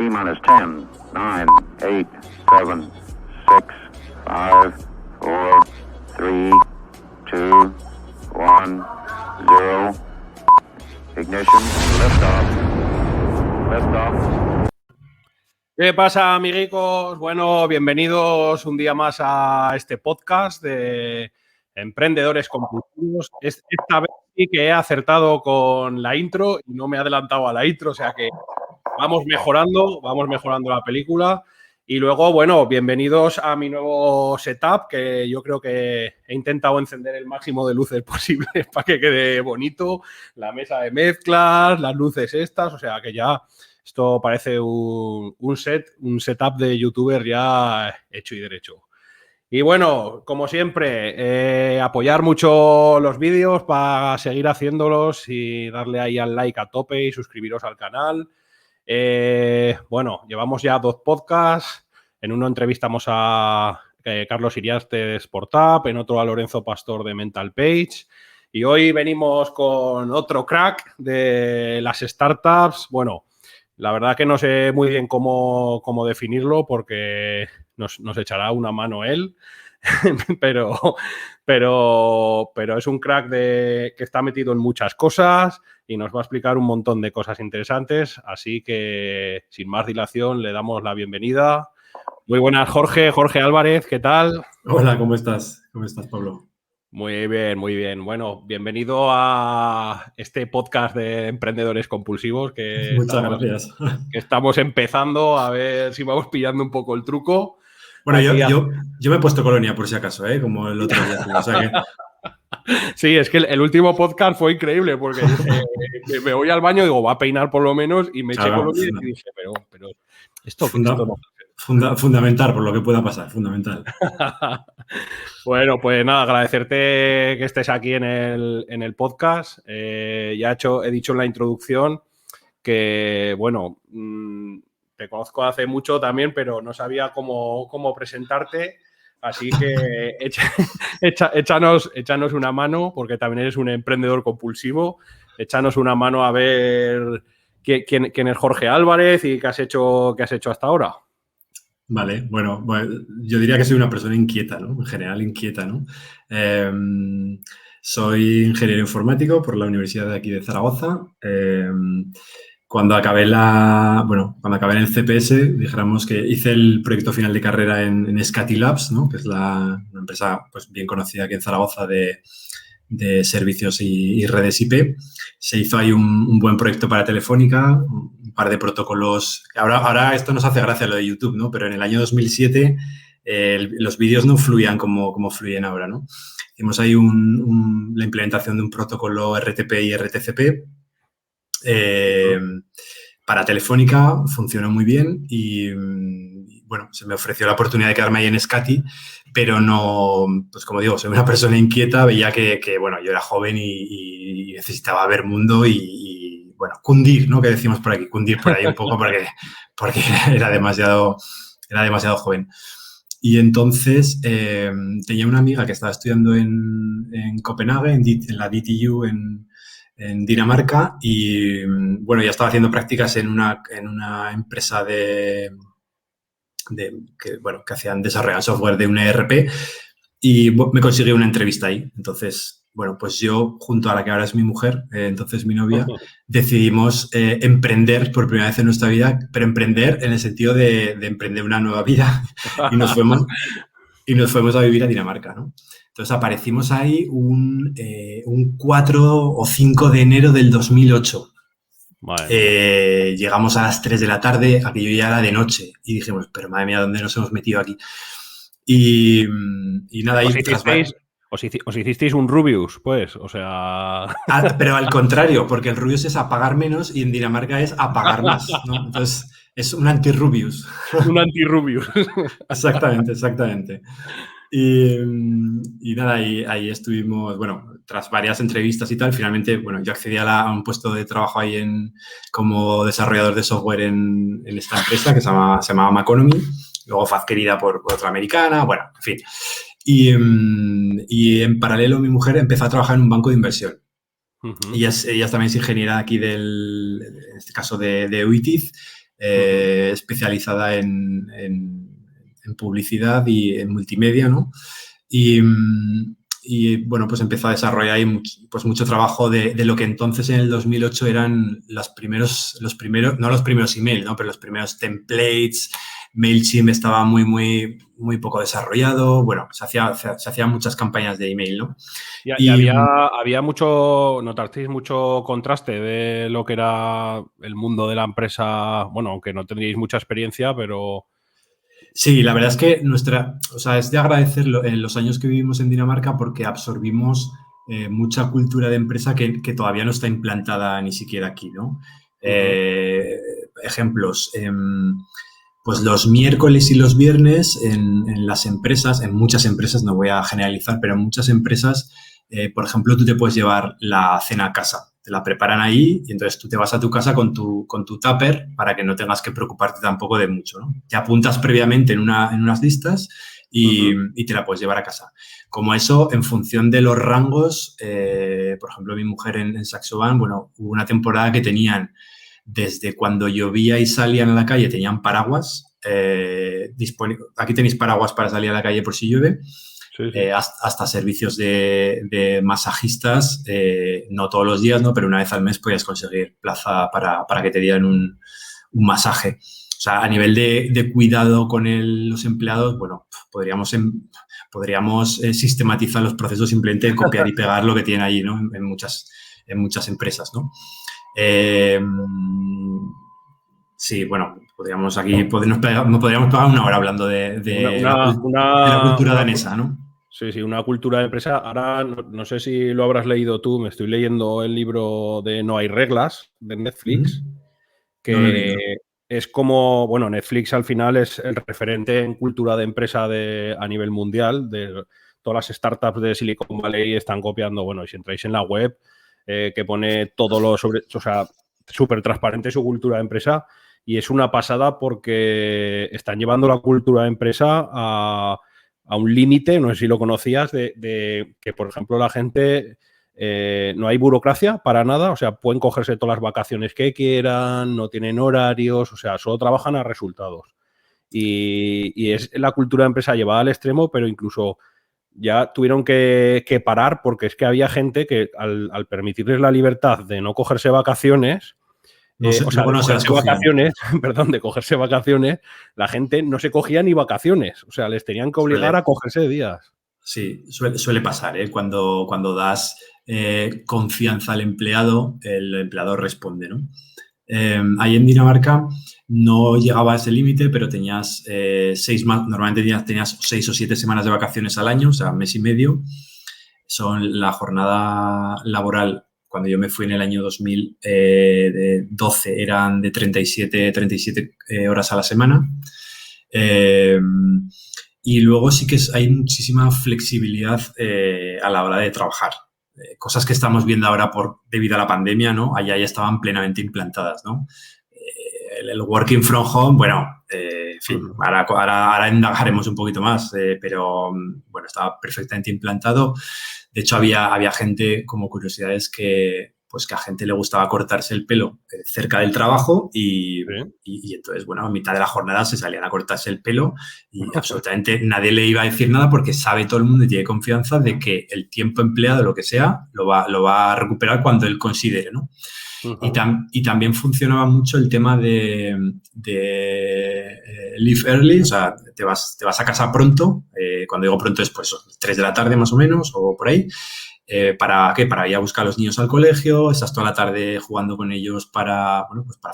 T-minus 10, 9, 8, 7, 6, 5, 4, 3, 2, 1, 0. Ignition, liftoff. Liftoff. ¿Qué pasa, amiguicos? Bueno, bienvenidos un día más a este podcast de Emprendedores Compulsivos. Esta vez sí que he acertado con la intro y no me he adelantado a la intro, o sea que vamos mejorando la película. Y luego, bueno, bienvenidos a mi nuevo setup, que yo creo que he intentado encender el máximo de luces posible para que quede bonito. La mesa de mezclas, las luces estas, o sea que ya esto parece un setup de youtuber ya hecho y derecho. Y bueno, como siempre, apoyar mucho los vídeos para seguir haciéndolos y darle ahí al like a tope y suscribiros al canal. Bueno, llevamos ya 2 podcasts. En uno entrevistamos a Carlos Iriarte de Sportup, en otro a Lorenzo Pastor de Mental Page. Y hoy venimos con otro crack de las startups. Bueno, la verdad que no sé muy bien cómo definirlo porque nos echará una mano él, pero es un crack que está metido en muchas cosas y nos va a explicar un montón de cosas interesantes. Así que, sin más dilación, le damos la bienvenida. Muy buenas, Jorge Álvarez, ¿qué tal? Hola, ¿cómo estás? ¿Cómo estás, Pablo? Muy bien, muy bien. Bueno, bienvenido a este podcast de Emprendedores Compulsivos Muchas gracias. Que estamos empezando a ver si vamos pillando un poco el truco. Bueno, yo me he puesto colonia por si acaso, como el otro día. O sea que... Sí, es que el último podcast fue increíble porque me voy al baño y digo, va a peinar por lo menos y me eché colonia y dije, pero esto no. Fundamental, por lo que pueda pasar, fundamental. Bueno, pues nada, agradecerte que estés aquí en el podcast. Ya he dicho en la introducción que, bueno, te conozco hace mucho también, pero no sabía cómo presentarte. Así que échanos una mano, porque también eres un emprendedor compulsivo. Échanos una mano a ver quién es Jorge Álvarez y qué has hecho hasta ahora. Vale, bueno, yo diría que soy una persona inquieta, ¿no? En general inquieta, ¿no? Soy ingeniero informático por la Universidad de aquí de Zaragoza. Cuando acabé en el CPS, dijéramos que hice el proyecto final de carrera en Scati Labs, ¿no? Que es una empresa pues, bien conocida aquí en Zaragoza de servicios y redes IP. Se hizo ahí un buen proyecto para Telefónica, un par de protocolos. Ahora esto nos hace gracia lo de YouTube, ¿no? Pero en el año 2007 los vídeos no fluían como fluyen ahora, ¿no? Hicimos ahí la implementación de un protocolo RTP y RTCP para Telefónica, funcionó muy bien y bueno, se me ofreció la oportunidad de quedarme ahí en Scati, pero no, pues como digo, soy una persona inquieta, veía que bueno, yo era joven y necesitaba ver mundo y bueno, cundir, ¿no? Que decimos por aquí, cundir por ahí un poco porque era demasiado joven. Y entonces tenía una amiga que estaba estudiando en Copenhague, en la DTU en Dinamarca y, bueno, ya estaba haciendo prácticas en una empresa que hacían desarrollar software de un ERP y me consiguió una entrevista ahí. Entonces, bueno, pues yo, junto a la que ahora es mi mujer, entonces mi novia, decidimos emprender por primera vez en nuestra vida, pero emprender en el sentido de emprender una nueva vida y nos fuimos a vivir a Dinamarca, ¿no? Entonces aparecimos ahí un 4 o 5 de enero del 2008. Llegamos a las 3 de la tarde, aquello ya era de noche y dijimos, pero madre mía, ¿dónde nos hemos metido aquí? Y nada, ahí os hicisteis un Rubius, pues, o sea... Pero al contrario, porque el Rubius es apagar menos y en Dinamarca es apagar más, ¿no? Entonces es un anti-Rubius. Un anti-Rubius. Exactamente. Y nada, ahí estuvimos, bueno, tras varias entrevistas y tal, finalmente, bueno, yo accedí a un puesto de trabajo ahí como desarrollador de software en esta empresa que se llamaba Maconomy, luego fue adquirida por otra americana, bueno, en fin. Y en paralelo mi mujer empezó a trabajar en un banco de inversión. Uh-huh. Ella también es ingeniera aquí en este caso de UITIZ. especializada en publicidad y en multimedia, ¿no? Y bueno, pues empezó a desarrollar ahí mucho trabajo de lo que entonces en el 2008 eran los primeros, no los primeros email, ¿no? Pero los primeros templates. MailChimp estaba muy poco desarrollado. Bueno, se hacían muchas campañas de email, ¿no? Y había mucho, notasteis mucho contraste de lo que era el mundo de la empresa, bueno, aunque no tendríais mucha experiencia, pero... Sí, la verdad es que es de agradecerlo en los años que vivimos en Dinamarca porque absorbimos mucha cultura de empresa que todavía no está implantada ni siquiera aquí, ¿no? Ejemplos, pues los miércoles y los viernes en las empresas, en muchas empresas, no voy a generalizar, pero en muchas empresas, por ejemplo, tú te puedes llevar la cena a casa. Te la preparan ahí y entonces tú te vas a tu casa con tu tupper para que no tengas que preocuparte tampoco de mucho, ¿no? Te apuntas previamente en unas listas y te la puedes llevar a casa. Como eso, en función de los rangos, por ejemplo, mi mujer en Saxo Bank, bueno, hubo una temporada que tenían, desde cuando llovía y salían a la calle, tenían paraguas disponibles. Aquí tenéis paraguas para salir a la calle por si llueve. Sí. Hasta servicios de masajistas, no todos los días, ¿no? Pero una vez al mes podías conseguir plaza para que te dieran un masaje. O sea, a nivel de cuidado con los empleados, bueno, podríamos sistematizar los procesos, simplemente copiar y pegar lo que tienen allí, ¿no? En muchas empresas, ¿no? Sí, bueno, podríamos pagar una hora hablando de la cultura danesa, ¿no? Sí, una cultura de empresa. Ahora, no sé si lo habrás leído tú, me estoy leyendo el libro de No hay reglas, de Netflix, que es como, bueno, Netflix al final es el referente en cultura de empresa a nivel mundial. De todas las startups de Silicon Valley están copiando, bueno, y si entráis en la web, que pone todo o sea, súper transparente su cultura de empresa, y es una pasada porque están llevando la cultura de empresa a un límite, no sé si lo conocías, de que, por ejemplo, la gente, no hay burocracia para nada, o sea, pueden cogerse todas las vacaciones que quieran, no tienen horarios, o sea, solo trabajan a resultados. Y es la cultura de empresa llevada al extremo, pero incluso ya tuvieron que parar porque es que había gente que al permitirles la libertad de no cogerse vacaciones, de cogerse vacaciones, la gente no se cogía ni vacaciones. O sea, les tenían que obligar a cogerse días. Sí, suele pasar, ¿eh? Cuando das confianza al empleado, el empleador responde, ¿no? Ahí en Dinamarca no llegaba a ese límite, pero tenías normalmente tenías 6 o 7 semanas de vacaciones al año, o sea, mes y medio. La jornada laboral, cuando yo me fui en el año 2012, eran de 37 horas a la semana. Y luego sí que hay muchísima flexibilidad a la hora de trabajar. Cosas que estamos viendo ahora debido a la pandemia, ¿no? Allá ya estaban plenamente implantadas, ¿no? El working from home, bueno, en fin, ahora indagaremos un poquito más, pero bueno, estaba perfectamente implantado. De hecho, había gente, como curiosidades, que a gente le gustaba cortarse el pelo cerca del trabajo y entonces, bueno, a mitad de la jornada se salían a cortarse el pelo y absolutamente nadie le iba a decir nada porque sabe todo el mundo y tiene confianza de que el tiempo empleado, lo que sea, lo va a recuperar cuando él considere, ¿no? Y también funcionaba mucho el tema de leave early, o sea, te vas a casa pronto, cuando digo pronto es pues 3 de la tarde más o menos o por ahí. ¿Para qué? Para ir a buscar a los niños al colegio, estás toda la tarde jugando con ellos para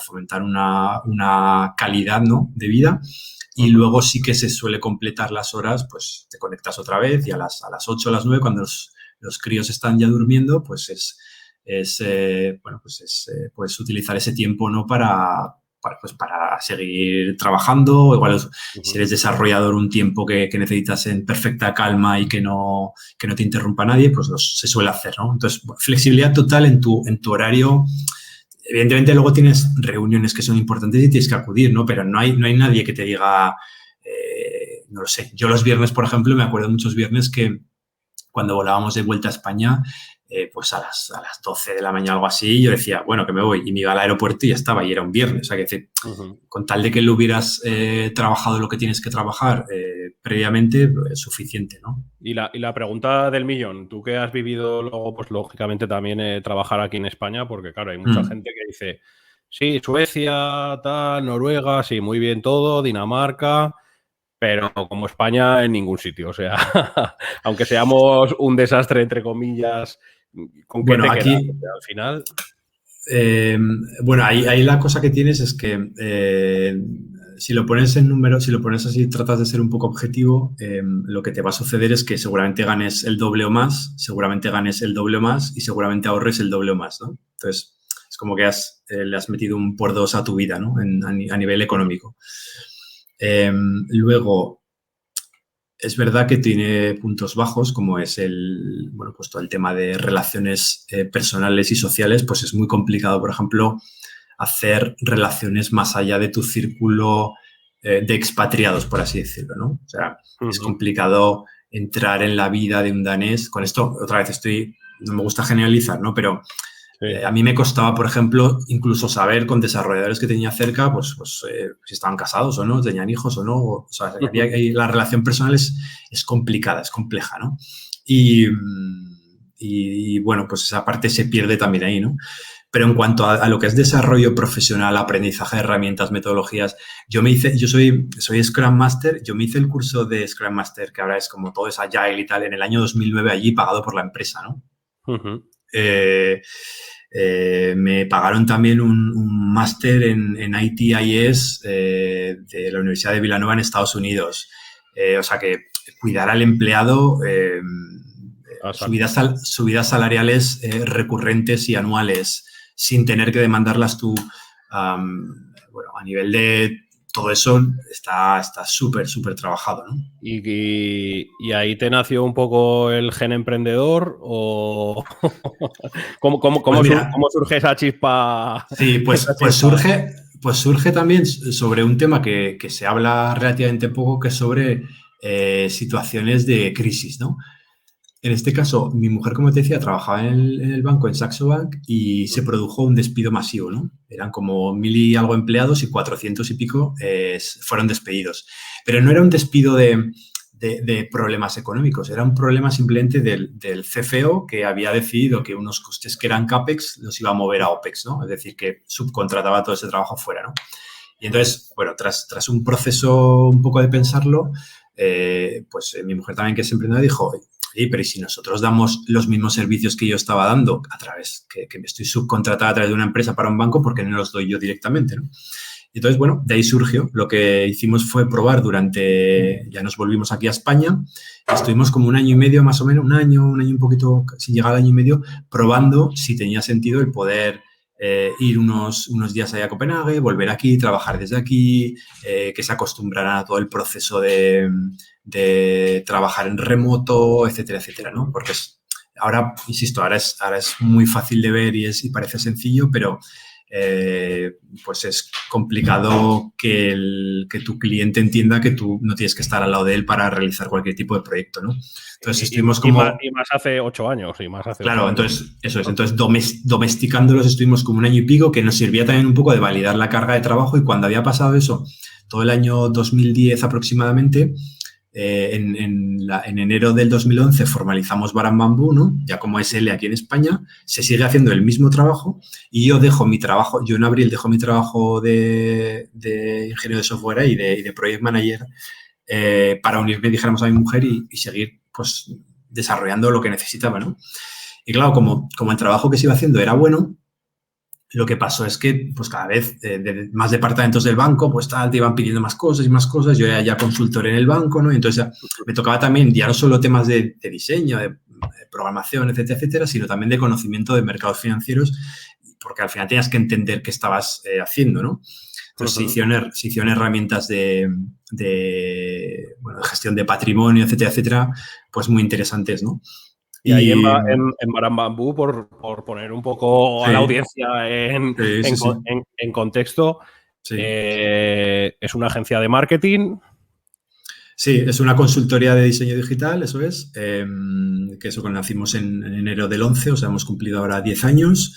fomentar una calidad, ¿no? de vida. Y luego sí que se suele completar las horas, pues te conectas otra vez y a las 8 o las 9, cuando los críos están ya durmiendo, pues puedes utilizar ese tiempo, ¿no? para seguir trabajando, o igual si eres desarrollador, un tiempo que necesitas en perfecta calma y que no te interrumpa nadie, pues se suele hacer, ¿no? Entonces, flexibilidad total en tu horario. Evidentemente, luego tienes reuniones que son importantes y tienes que acudir, ¿no? Pero no hay nadie que te diga, no lo sé. Yo los viernes, por ejemplo, me acuerdo muchos viernes que cuando volábamos de vuelta a España, pues a las 12 de la mañana o algo así, yo decía, bueno, que me voy. Y me iba al aeropuerto y ya estaba, y era un viernes. O sea, que con tal de que lo hubieras trabajado lo que tienes que trabajar previamente, es suficiente, ¿no? Y la pregunta del millón, tú que has vivido luego, pues lógicamente también trabajar aquí en España, porque claro, hay mucha gente que dice, sí, Suecia, tal, Noruega, sí, muy bien todo, Dinamarca, pero como España en ningún sitio. O sea, aunque seamos un desastre, entre comillas, ¿con qué Bueno, te quedas? aquí, O sea, al final... bueno, ahí la cosa que tienes es que si lo pones en número, si lo pones así, tratas de ser un poco objetivo, lo que te va a suceder es que seguramente ganes el doble o más, seguramente ganes el doble o más y seguramente ahorres el doble o más, ¿no? Entonces, es como que le has metido un por dos a tu vida, ¿no? A nivel económico. Luego, es verdad que tiene puntos bajos, como es bueno, pues todo el tema de relaciones personales y sociales, pues es muy complicado, por ejemplo, hacer relaciones más allá de tu círculo de expatriados, por así decirlo, ¿no? O sea, es complicado entrar en la vida de un danés. Con esto, otra vez no me gusta generalizar, ¿no? Pero a mí me costaba, por ejemplo, incluso saber con desarrolladores que tenía cerca, pues si estaban casados o no, tenían hijos o no. O sea, la relación personal es complicada, es compleja, ¿no? Y bueno, pues esa parte se pierde también ahí, ¿no? Pero en cuanto a lo que es desarrollo profesional, aprendizaje de herramientas, metodologías, yo soy Scrum Master, yo me hice el curso de Scrum Master, que ahora es como todo es Agile y tal, en el año 2009 allí, pagado por la empresa, ¿no? Me pagaron también un máster en ITIS de la Universidad de Villanova en Estados Unidos. O sea que cuidar al empleado, subidas salariales recurrentes y anuales, sin tener que demandarlas tú. Bueno, a nivel de todo eso está súper, súper trabajado, ¿no? ¿Y ahí te nació un poco el gen emprendedor o ¿Cómo surge esa chispa? Sí, pues surge también sobre un tema que se habla relativamente poco, que es sobre situaciones de crisis, ¿no? En este caso, mi mujer, como te decía, trabajaba en el banco, en Saxo Bank, y se produjo un despido masivo, ¿no? Eran como 1000 y algo empleados y 400 y pico fueron despedidos. Pero no era un despido de problemas económicos, era un problema simplemente del CFO, que había decidido que unos costes que eran CAPEX los iba a mover a OPEX, ¿no? Es decir, que subcontrataba todo ese trabajo fuera, ¿no? Y entonces, bueno, tras un proceso un poco de pensarlo, pues mi mujer también, que es emprendedora, dijo, pero ¿y si nosotros damos los mismos servicios que yo estaba dando a través, que me estoy subcontratada a través de una empresa para un banco, ¿por qué no los doy yo directamente, ¿no? Entonces, bueno, de ahí surgió. Lo que hicimos fue probar ya nos volvimos aquí a España, estuvimos como un año y medio más o menos, un año un poquito, sin llegar al año y medio, probando si tenía sentido el poder ir unos días allá a Copenhague, volver aquí, trabajar desde aquí, que se acostumbraran a todo el proceso de trabajar en remoto, etcétera, etcétera, ¿no? Porque ahora, insisto, ahora es muy fácil de ver y parece sencillo, pero pues es complicado que tu cliente entienda que tú no tienes que estar al lado de él para realizar cualquier tipo de proyecto, ¿no? Entonces estuvimos como... Y más hace 8 años. Claro, entonces eso es. Entonces domesticándolos estuvimos como un año y pico, que nos servía también un poco de validar la carga de trabajo, y cuando había pasado eso, todo el año 2010 aproximadamente, en enero del 2011 formalizamos Baran Bambú, ¿no? Ya como SL aquí en España, se sigue haciendo el mismo trabajo y yo dejo mi trabajo, yo en abril dejo mi trabajo de ingeniero de software y de project manager para unirme, dijéramos, a mi mujer y seguir, pues, desarrollando lo que necesitaba, ¿no? Y claro, como el trabajo que se iba haciendo era bueno, lo que pasó es que, pues, cada vez más departamentos del banco, pues, te iban pidiendo más cosas y más cosas. Yo era ya consultor en el banco, ¿no? Y entonces me tocaba también ya no solo temas de diseño, de programación, etcétera, etcétera, sino también de conocimiento de mercados financieros, porque al final tenías que entender qué estabas haciendo, ¿no? Entonces se hicieron herramientas de gestión de patrimonio, etcétera, etcétera, pues muy interesantes, ¿no? Y ahí en Baran Bambú, por poner un poco a la audiencia en contexto, es una agencia de marketing. Sí, es una consultoría de diseño digital, eso es, que eso nacimos en enero del 11, o sea, hemos cumplido ahora 10 años.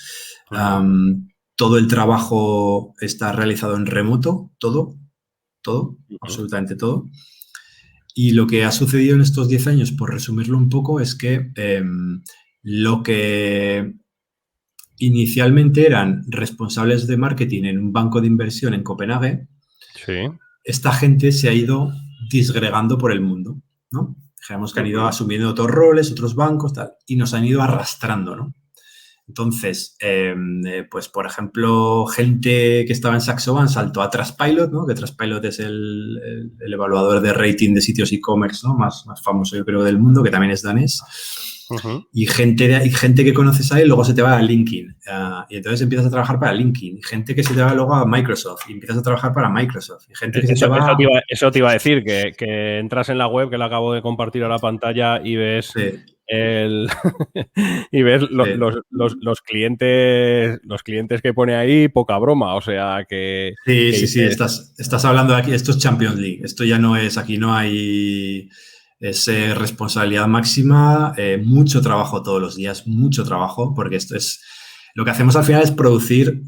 Todo el trabajo está realizado en remoto, todo, absolutamente todo. Y lo que ha sucedido en estos 10 años, por resumirlo un poco, es que lo que inicialmente eran responsables de marketing en un banco de inversión en Copenhague, sí. Esta gente se ha ido disgregando por el mundo, ¿no? Digamos que han ido asumiendo otros roles, otros bancos, tal, y nos han ido arrastrando, ¿no? Entonces, pues, por ejemplo, gente que estaba en Saxo Bank saltó a Trustpilot, ¿no? Que Trustpilot es el evaluador de rating de sitios e-commerce, ¿no? Más famoso, yo creo, del mundo, que también es danés. Y gente que conoces ahí, luego se te va a LinkedIn. Y entonces empiezas a trabajar para LinkedIn. Y gente que se te va luego a Microsoft. Y empiezas a trabar para Microsoft. Y gente que se te va... Eso te iba a decir, que entras en la web, que la acabo de compartir a la pantalla, y ves... Sí. Y ves los clientes que pone ahí, poca broma, o sea que... Sí, estás hablando de aquí, esto es Champions League, esto ya no es, aquí no hay responsabilidad máxima, mucho trabajo todos los días, mucho trabajo, porque esto es, lo que hacemos al final es producir,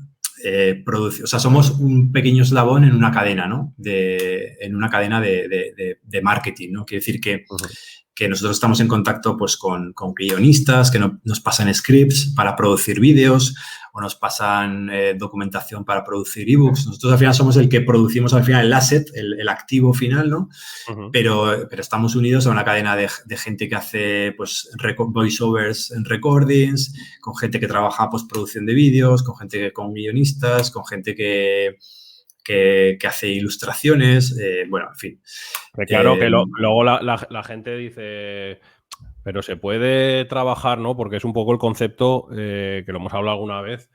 o sea, somos un pequeño eslabón en una cadena, ¿no? En una cadena de marketing, ¿no? Quiere decir que nosotros estamos en contacto pues, con guionistas que nos pasan scripts para producir vídeos o nos pasan documentación para producir ebooks. Nosotros al final somos el que producimos al final el asset, el activo final, ¿no? Pero estamos unidos a una cadena de gente que hace pues, voiceovers en recordings, con gente que trabaja postproducción de vídeos, con guionistas, con gente que hace ilustraciones, bueno, en fin. Claro que luego la gente dice, pero se puede trabajar, ¿no? Porque es un poco el concepto que lo hemos hablado alguna vez,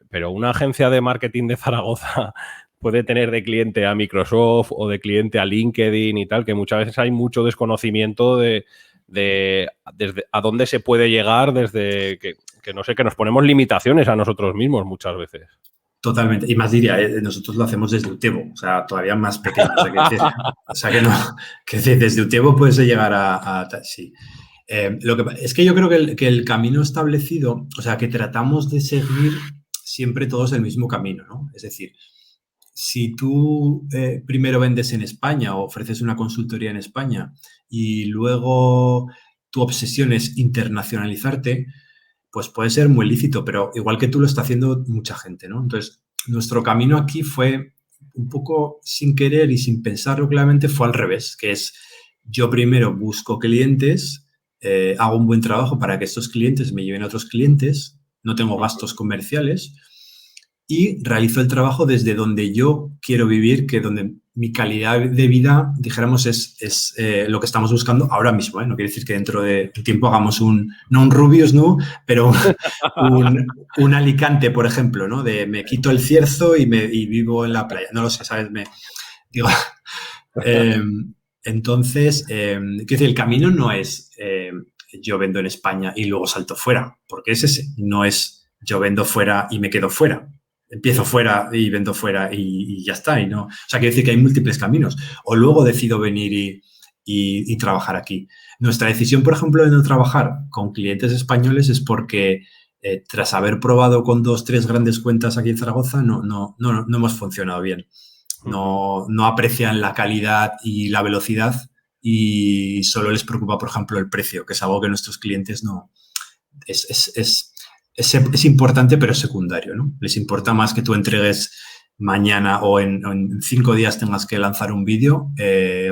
pero una agencia de marketing de Zaragoza puede tener de cliente a Microsoft o de cliente a LinkedIn y tal, que muchas veces hay mucho desconocimiento de desde a dónde se puede llegar, desde que no sé, que nos ponemos limitaciones a nosotros mismos muchas veces. Totalmente. Y más diría, nosotros lo hacemos desde Utebo, o sea, todavía más pequeño. O sea, que desde Utebo puedes llegar a sí. Es que yo creo que el camino establecido, o sea, que tratamos de seguir siempre todos el mismo camino, ¿no? Es decir, si tú primero vendes en España o ofreces una consultoría en España y luego tu obsesión es internacionalizarte, pues puede ser muy lícito, pero igual que tú lo está haciendo mucha gente, ¿no? Entonces, nuestro camino aquí fue un poco sin querer y sin pensarlo claramente, fue al revés, que es yo primero busco clientes, hago un buen trabajo para que estos clientes me lleven a otros clientes, no tengo gastos comerciales y realizo el trabajo desde donde yo quiero vivir, que donde mi calidad de vida, dijéramos, es lo que estamos buscando ahora mismo, ¿eh? No quiere decir que dentro de un tiempo hagamos no un Rubius, ¿no? Pero un Alicante, por ejemplo, ¿no? De me quito el cierzo y vivo en la playa. No lo sé, ¿sabes? Entonces, quiero decir, el camino no es yo vendo en España y luego salto fuera, porque es ese, no es yo vendo fuera y me quedo fuera. Empiezo fuera y vendo fuera y ya está. O sea, quiere decir que hay múltiples caminos. O luego decido venir y trabajar aquí. Nuestra decisión, por ejemplo, de no trabajar con clientes españoles es porque tras haber probado con 2, 3 grandes cuentas aquí en Zaragoza, no hemos funcionado bien. No aprecian la calidad y la velocidad y solo les preocupa, por ejemplo, el precio, que es algo que nuestros clientes no... Es importante, pero es secundario, ¿no? Les importa más que tú entregues mañana o en 5 días tengas que lanzar un vídeo,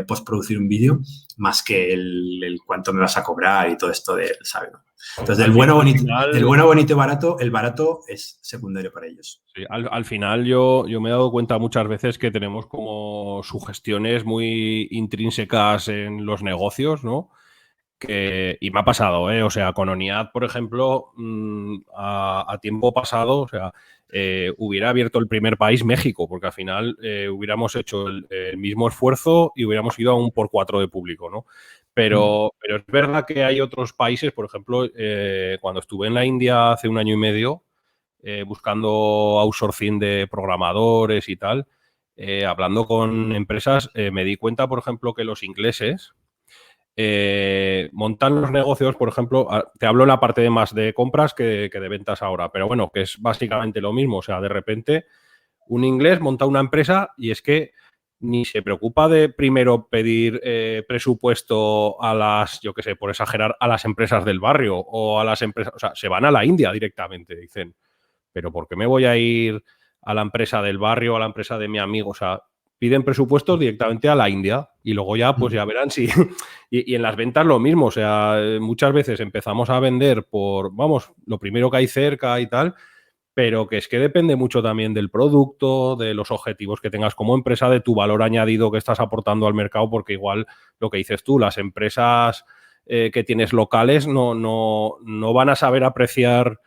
postproducir un vídeo, más que el cuánto me vas a cobrar y todo esto ¿sabes? Entonces, del bueno, bonito y barato, el barato es secundario para ellos. Sí, al final yo me he dado cuenta muchas veces que tenemos como sugestiones muy intrínsecas en los negocios, ¿no? Y me ha pasado, o sea, con ONIAD, por ejemplo, a tiempo pasado, o sea, hubiera abierto el primer país México, porque al final hubiéramos hecho el mismo esfuerzo y hubiéramos ido a un por 4 de público, ¿no? Pero es verdad que hay otros países, por ejemplo, cuando estuve en la India hace 1 año y medio, buscando outsourcing de programadores y tal, hablando con empresas, me di cuenta, por ejemplo, que los ingleses montan los negocios, por ejemplo, te hablo en la parte de más de compras que de ventas ahora, pero bueno, que es básicamente lo mismo. O sea, de repente un inglés monta una empresa y es que ni se preocupa de primero pedir presupuesto a las, yo qué sé, por exagerar, a las empresas del barrio o a las empresas, o sea, se van a la India directamente, dicen, pero ¿por qué me voy a ir a la empresa del barrio, a la empresa de mi amigo? O sea, piden presupuestos directamente a la India y luego ya, pues ya verán si... y en las ventas lo mismo, o sea, muchas veces empezamos a vender por, vamos, lo primero que hay cerca y tal, pero que es que depende mucho también del producto, de los objetivos que tengas como empresa, de tu valor añadido que estás aportando al mercado, porque igual lo que dices tú, las empresas que tienes locales no van a saber apreciar,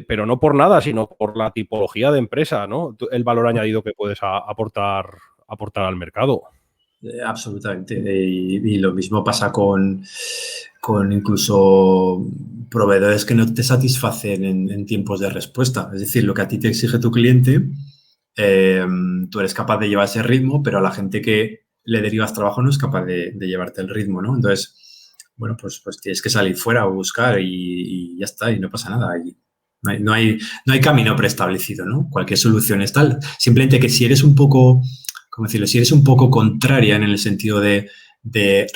pero no por nada, sino por la tipología de empresa, ¿no? El valor añadido que puedes aportar al mercado. Absolutamente. Y lo mismo pasa con incluso proveedores que no te satisfacen en tiempos de respuesta. Es decir, lo que a ti te exige tu cliente, tú eres capaz de llevar ese ritmo, pero a la gente que le derivas trabajo no es capaz de llevarte el ritmo, ¿no? Entonces, bueno, pues tienes que salir fuera o buscar y ya está, y no pasa nada. Y no hay camino preestablecido, ¿no? Cualquier solución es tal. Simplemente que si eres un poco... ¿Cómo decirlo? Si eres un poco contraria en el sentido de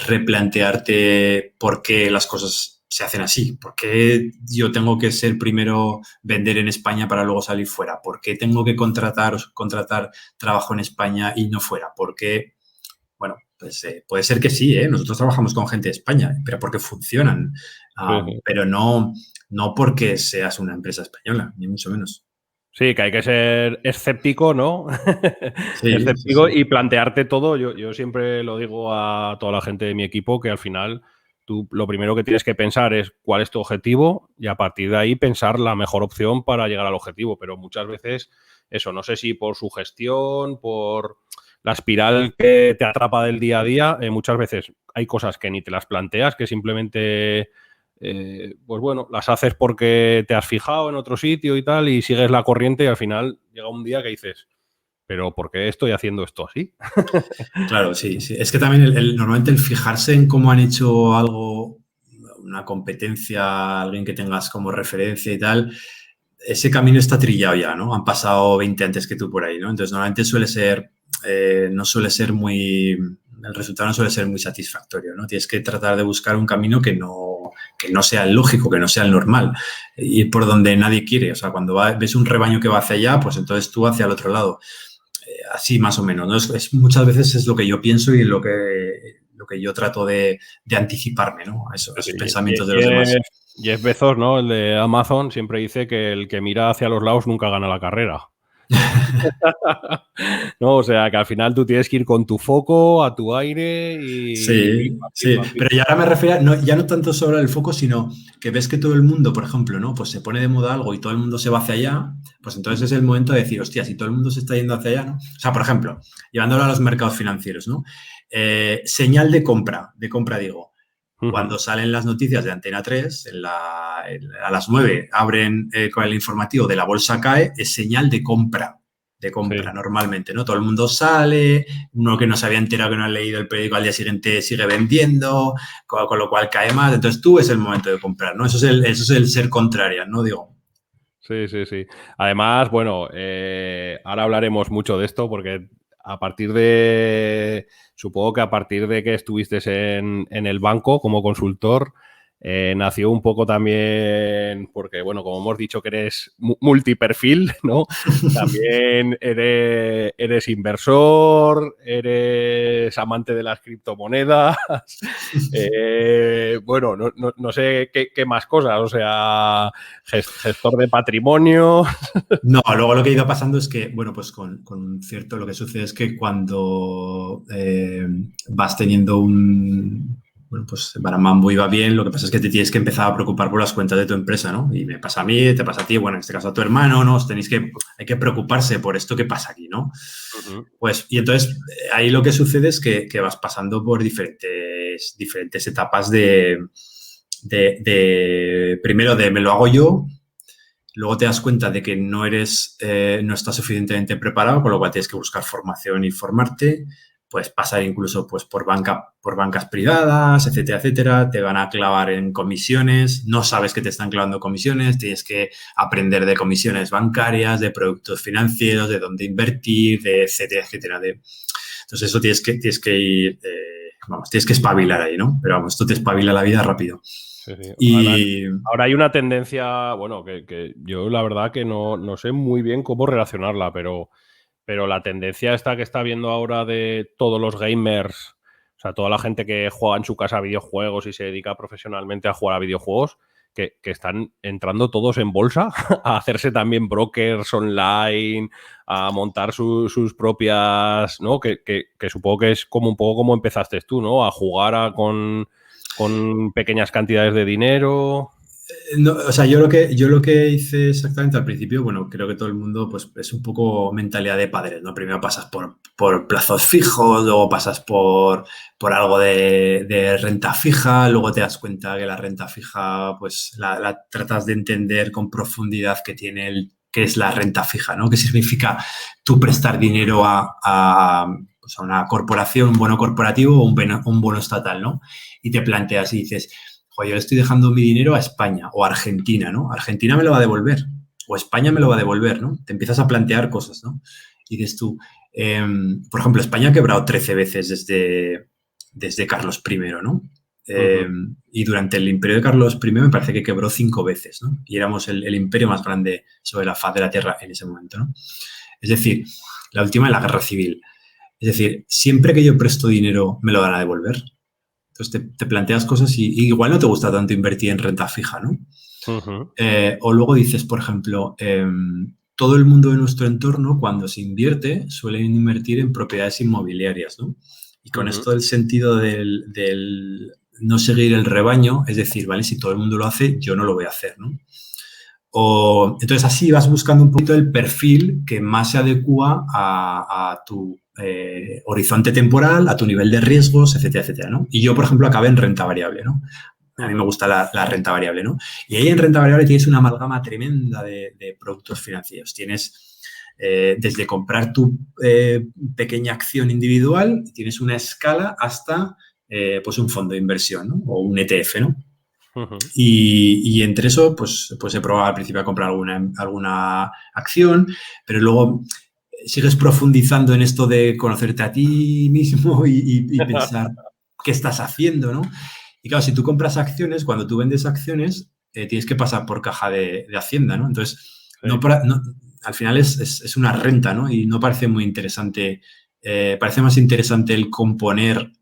replantearte por qué las cosas se hacen así, por qué yo tengo que ser primero vender en España para luego salir fuera, por qué tengo que contratar trabajo en España y no fuera, por qué, bueno, pues puede ser que sí, nosotros trabajamos con gente de España, pero porque funcionan, pero no porque seas una empresa española, ni mucho menos. Sí, que hay que ser escéptico, ¿no? Sí, Escéptico sí. y plantearte todo. Yo siempre lo digo a toda la gente de mi equipo que al final tú lo primero que tienes que pensar es cuál es tu objetivo y a partir de ahí pensar la mejor opción para llegar al objetivo. Pero muchas veces eso, no sé si por su gestión, por la espiral que te atrapa del día a día, muchas veces hay cosas que ni te las planteas, que simplemente... pues bueno, las haces porque te has fijado en otro sitio y tal y sigues la corriente y al final llega un día que dices, pero ¿por qué estoy haciendo esto así? Claro, sí, sí. Es que también normalmente el fijarse en cómo han hecho algo, una competencia, alguien que tengas como referencia y tal, ese camino está trillado ya, ¿no? Han pasado 20 antes que tú por ahí, ¿no? Entonces, normalmente no suele ser el resultado no suele ser muy satisfactorio, ¿no? Tienes que tratar de buscar un camino que no sea el lógico, que no sea el normal, ir por donde nadie quiere. O sea, cuando ves un rebaño que va hacia allá, pues entonces tú hacia el otro lado. Así más o menos, ¿no? Muchas veces es lo que yo pienso y lo que yo trato de anticiparme, ¿no? A esos pensamientos de los demás. Jeff Bezos, ¿no? El de Amazon, siempre dice que el que mira hacia los lados nunca gana la carrera. No, o sea, que al final tú tienes que ir con tu foco, a tu aire y... Sí, sí, pero ya ahora me refiero, ya no tanto sobre el foco, sino que ves que todo el mundo, por ejemplo, ¿no? Pues se pone de moda algo y todo el mundo se va hacia allá, pues entonces es el momento de decir, hostia, si todo el mundo se está yendo hacia allá, ¿no? O sea, por ejemplo, llevándolo a los mercados financieros, ¿no? Señal de compra digo. Cuando salen las noticias de Antena 3, a las 9 abren con el informativo de la bolsa cae, es señal de compra sí. Normalmente, ¿no? Todo el mundo sale, uno que no se había enterado, que no ha leído el periódico al día siguiente sigue vendiendo, con lo cual cae más. Entonces tú es el momento de comprar, ¿no? Eso es el ser contraria, ¿no? Digo. Sí, sí, sí. Además, bueno, ahora hablaremos mucho de esto porque supongo que a partir de que estuviste en el banco como consultor, nació un poco también, porque bueno, como hemos dicho que eres multiperfil, ¿no? También eres inversor, eres amante de las criptomonedas, bueno, no sé qué más cosas, o sea, gestor de patrimonio. No, luego lo que ha ido pasando es que, bueno, pues con cierto, lo que sucede es que cuando vas teniendo bueno, pues Baramambo iba bien, lo que pasa es que te tienes que empezar a preocupar por las cuentas de tu empresa, ¿no? Y me pasa a mí, te pasa a ti, bueno, en este caso a tu hermano, ¿no? Hay que preocuparse por esto que pasa aquí, ¿no? Pues, y entonces ahí lo que sucede es que vas pasando por diferentes etapas primero de me lo hago yo, luego te das cuenta de que no estás suficientemente preparado, con lo cual tienes que buscar formación y formarte. Puedes pasar incluso pues, por bancas privadas, etcétera, etcétera. Te van a clavar en comisiones. No sabes que te están clavando comisiones. Tienes que aprender de comisiones bancarias, de productos financieros, de dónde invertir, de etcétera, etcétera. Entonces, eso tienes que ir, tienes que espabilar ahí, ¿no? Pero vamos, esto te espabila la vida rápido. Sí. Y ahora hay una tendencia, bueno, que yo la verdad que no sé muy bien cómo relacionarla, pero la tendencia esta que está viendo ahora de todos los gamers, o sea, toda la gente que juega en su casa a videojuegos y se dedica profesionalmente a jugar a videojuegos, que están entrando todos en bolsa a hacerse también brokers online, a montar sus propias, ¿no? Que supongo que es como un poco como empezaste tú, ¿no? A jugar con pequeñas cantidades de dinero. No, o sea, yo lo que hice exactamente al principio, bueno, creo que todo el mundo pues es un poco mentalidad de padres, ¿no? Primero pasas por plazos fijos, luego pasas por algo de renta fija, luego te das cuenta que la renta fija pues la tratas de entender con profundidad qué es la renta fija, ¿no? ¿Qué significa tú prestar dinero pues a una corporación, un bono corporativo o un bono estatal, ¿no? Y te planteas y dices, joder, yo le estoy dejando mi dinero a España o a Argentina, ¿no? Argentina me lo va a devolver o España me lo va a devolver, ¿no? Te empiezas a plantear cosas, ¿no? Y dices tú, por ejemplo, España ha quebrado 13 veces desde Carlos I, ¿no? Y durante el imperio de Carlos I me parece que quebró 5 veces, ¿no? Y éramos el imperio más grande sobre la faz de la Tierra en ese momento, ¿no? Es decir, la última es la guerra civil. Es decir, siempre que yo presto dinero me lo van a devolver. Entonces te planteas cosas y igual no te gusta tanto invertir en renta fija, ¿no? O luego dices, por ejemplo, todo el mundo de nuestro entorno, cuando se invierte, suelen invertir en propiedades inmobiliarias, ¿no? Y con esto el sentido del no seguir el rebaño, es decir, ¿vale? Si todo el mundo lo hace, yo no lo voy a hacer, ¿no? Entonces, así vas buscando un poquito el perfil que más se adecua a tu horizonte temporal, a tu nivel de riesgos, etcétera, etcétera, ¿no? Y yo, por ejemplo, acabé en renta variable, ¿no? A mí me gusta la renta variable, ¿no? Y ahí en renta variable tienes una amalgama tremenda de productos financieros. Tienes desde comprar tu pequeña acción individual, tienes una escala hasta pues un fondo de inversión, ¿no? O un ETF, ¿no? Y entre eso, pues he probado al principio a comprar alguna acción, pero luego sigues profundizando en esto de conocerte a ti mismo y pensar qué estás haciendo, ¿no? Y claro, si tú compras acciones, cuando tú vendes acciones, tienes que pasar por caja de Hacienda, ¿no? Entonces, al final es una renta, ¿no? Y no parece muy interesante, parece más interesante el componer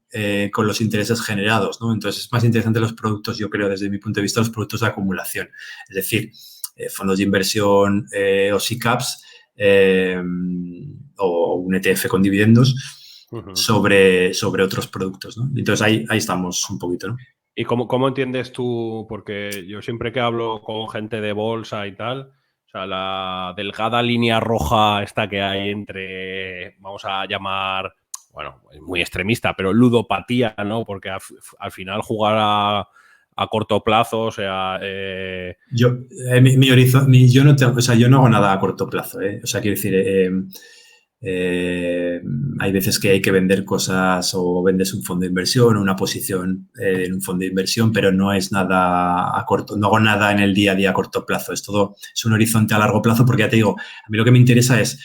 con los intereses generados, ¿no? Entonces, es más interesante los productos, yo creo, desde mi punto de vista, los productos de acumulación. Es decir, fondos de inversión o SICAPs o un ETF con dividendos sobre otros productos, ¿no? Entonces, ahí estamos un poquito, ¿no? ¿Y cómo entiendes tú? Porque yo siempre que hablo con gente de bolsa y tal, o sea, la delgada línea roja esta que hay entre, vamos a llamar, bueno, es muy extremista, pero ludopatía, ¿no? Porque al final jugar a corto plazo, o sea... Yo no tengo, o sea, yo no hago nada a corto plazo, ¿eh? O sea, quiero decir, hay veces que hay que vender cosas o vendes un fondo de inversión o una posición en un fondo de inversión, pero no es nada a corto, no hago nada en el día a día a corto plazo. Es un horizonte a largo plazo porque ya te digo, a mí lo que me interesa es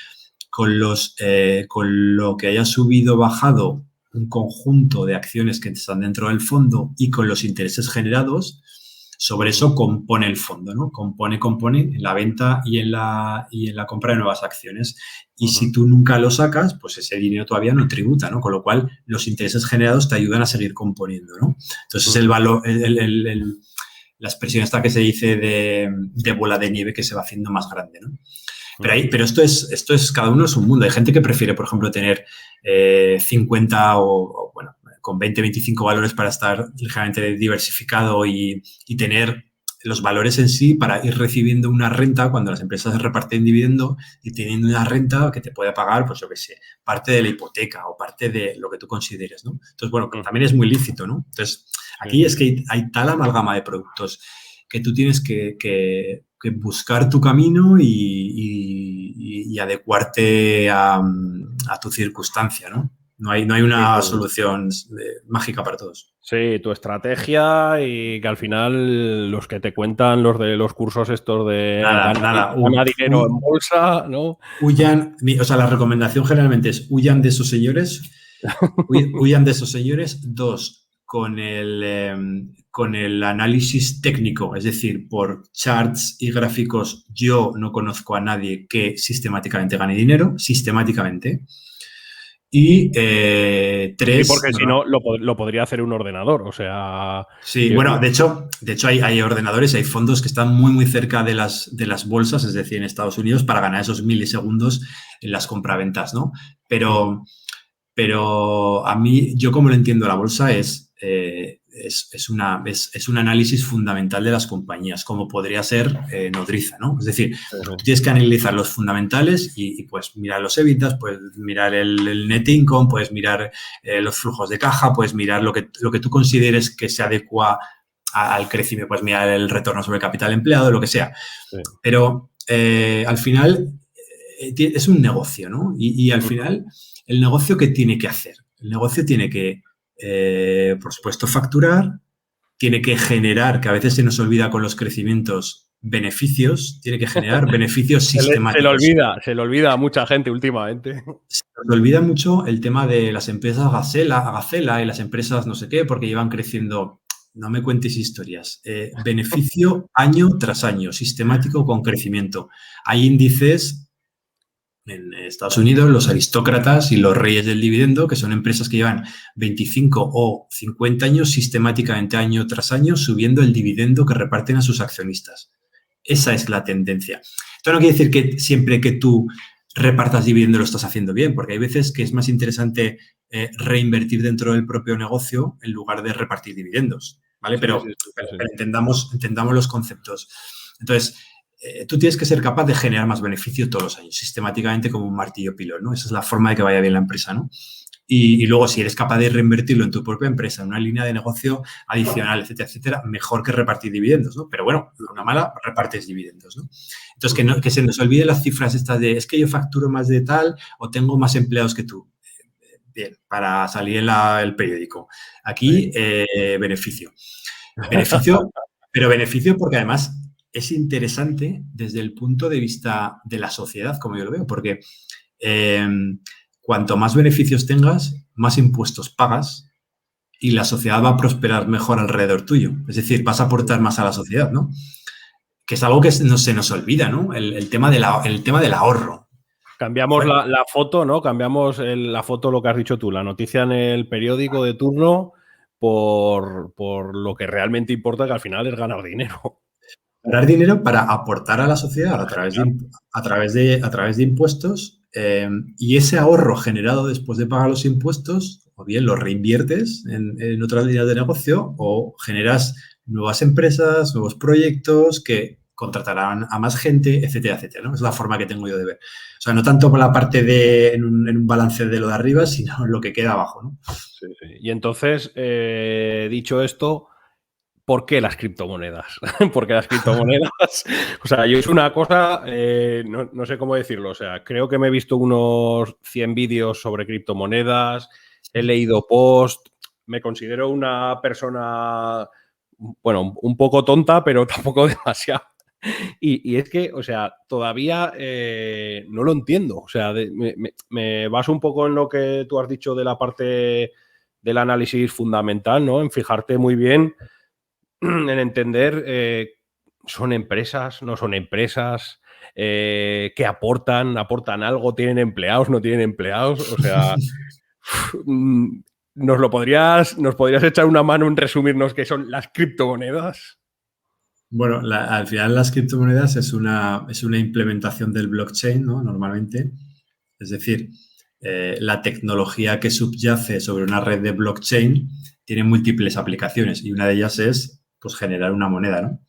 con lo que haya subido o bajado un conjunto de acciones que están dentro del fondo y con los intereses generados, sobre eso compone el fondo, ¿no? Compone en la venta y en la compra de nuevas acciones. Y si tú nunca lo sacas, pues ese dinero todavía no tributa, ¿no? Con lo cual, los intereses generados te ayudan a seguir componiendo, ¿no? Entonces, el valor, la expresión esta que se dice de bola de nieve que se va haciendo más grande, ¿no? Pero esto es, cada uno es un mundo. Hay gente que prefiere, por ejemplo, tener 50 o bueno, con 20, 25 valores para estar ligeramente diversificado y tener los valores en sí para ir recibiendo una renta cuando las empresas reparten dividendo y teniendo una renta que te puede pagar, pues yo qué sé, parte de la hipoteca o parte de lo que tú consideres, ¿no? Entonces, bueno, también es muy lícito, ¿no? Entonces, aquí es que hay tal amalgama de productos que tú tienes que que buscar tu camino y adecuarte a tu circunstancia, ¿no? No hay una solución mágica para todos. Sí, tu estrategia y que al final los que te cuentan los de los cursos estos de gana dinero en bolsa, ¿no? Huyan, o sea, la recomendación generalmente es huyan de esos señores, huyan de esos señores. 2, con el análisis técnico, es decir, por charts y gráficos, yo no conozco a nadie que sistemáticamente gane dinero, sistemáticamente. Y 3... Sí, porque si no, lo podría hacer un ordenador, o sea... Sí, bueno, de hecho hay ordenadores, hay fondos que están muy, muy cerca de las bolsas, es decir, en Estados Unidos, para ganar esos milisegundos en las compraventas, ¿no? Pero a mí, yo como lo entiendo la bolsa es un análisis fundamental de las compañías, como podría ser Nodriza, ¿no? Es decir, tú tienes que analizar los fundamentales y pues mirar los EBITDAs, puedes mirar el net income, puedes mirar los flujos de caja, puedes mirar lo que tú consideres que se adecua al crecimiento, puedes mirar el retorno sobre el capital empleado, lo que sea. Sí. Pero al final es un negocio, ¿no? Y al final, ¿el negocio qué tiene que hacer? El negocio tiene que por supuesto, facturar, tiene que generar, que a veces se nos olvida con los crecimientos, beneficios, tiene que generar beneficios sistemáticos. Se le olvida a mucha gente últimamente. Se nos olvida mucho el tema de las empresas Gacela y las empresas no sé qué, porque llevan creciendo, no me cuentes historias, beneficio año tras año, sistemático con crecimiento. Hay índices en Estados Unidos, los aristócratas y los reyes del dividendo, que son empresas que llevan 25 o 50 años sistemáticamente, año tras año, subiendo el dividendo que reparten a sus accionistas. Esa es la tendencia. Esto no quiere decir que siempre que tú repartas dividendo lo estás haciendo bien, porque hay veces que es más interesante reinvertir dentro del propio negocio en lugar de repartir dividendos, ¿vale? Pero entendamos los conceptos. Entonces, tú tienes que ser capaz de generar más beneficio todos los años, sistemáticamente como un martillo pilón, ¿no? Esa es la forma de que vaya bien la empresa, ¿no? Y luego, si eres capaz de reinvertirlo en tu propia empresa, en una línea de negocio adicional, etcétera, etcétera, mejor que repartir dividendos, ¿no? Pero bueno, una mala, repartes dividendos, ¿no? Entonces, que se nos olvide las cifras estas de es que yo facturo más de tal o tengo más empleados que tú. Bien, para salir en el periódico. Aquí, beneficio. Pero beneficio porque además es interesante desde el punto de vista de la sociedad, como yo lo veo, porque cuanto más beneficios tengas, más impuestos pagas y la sociedad va a prosperar mejor alrededor tuyo. Es decir, vas a aportar más a la sociedad, ¿no? Que es algo que no se nos olvida, ¿no? El tema del ahorro. Cambiamos la foto, ¿no? Cambiamos la foto, lo que has dicho tú, la noticia en el periódico de turno por lo que realmente importa, que al final es ganar dinero. Ganar dinero para aportar a la sociedad a través de impuestos y ese ahorro generado después de pagar los impuestos, o bien lo reinviertes en otras líneas de negocio o generas nuevas empresas, nuevos proyectos que contratarán a más gente, etcétera, etcétera, ¿no? Es la forma que tengo yo de ver. O sea, no tanto por la parte en un balance de lo de arriba, sino en lo que queda abajo, ¿no? Sí. Y entonces, dicho esto, ¿por qué las criptomonedas? Porque las criptomonedas, o sea, yo es una cosa, no sé cómo decirlo, o sea, creo que me he visto unos 100 vídeos sobre criptomonedas, he leído posts, me considero una persona, bueno, un poco tonta, pero tampoco demasiado. Y es que, o sea, todavía no lo entiendo. O sea, me baso un poco en lo que tú has dicho de la parte del análisis fundamental, ¿no? En fijarte muy bien, en entender son empresas, no son empresas, qué aportan algo, tienen empleados, no tienen empleados. O sea, ¿nos podrías echar una mano en resumirnos qué son las criptomonedas? Bueno, al final las criptomonedas es una implementación del blockchain, ¿no? Normalmente. Es decir, la tecnología que subyace sobre una red de blockchain tiene múltiples aplicaciones y una de ellas es pues, generar una moneda, ¿no?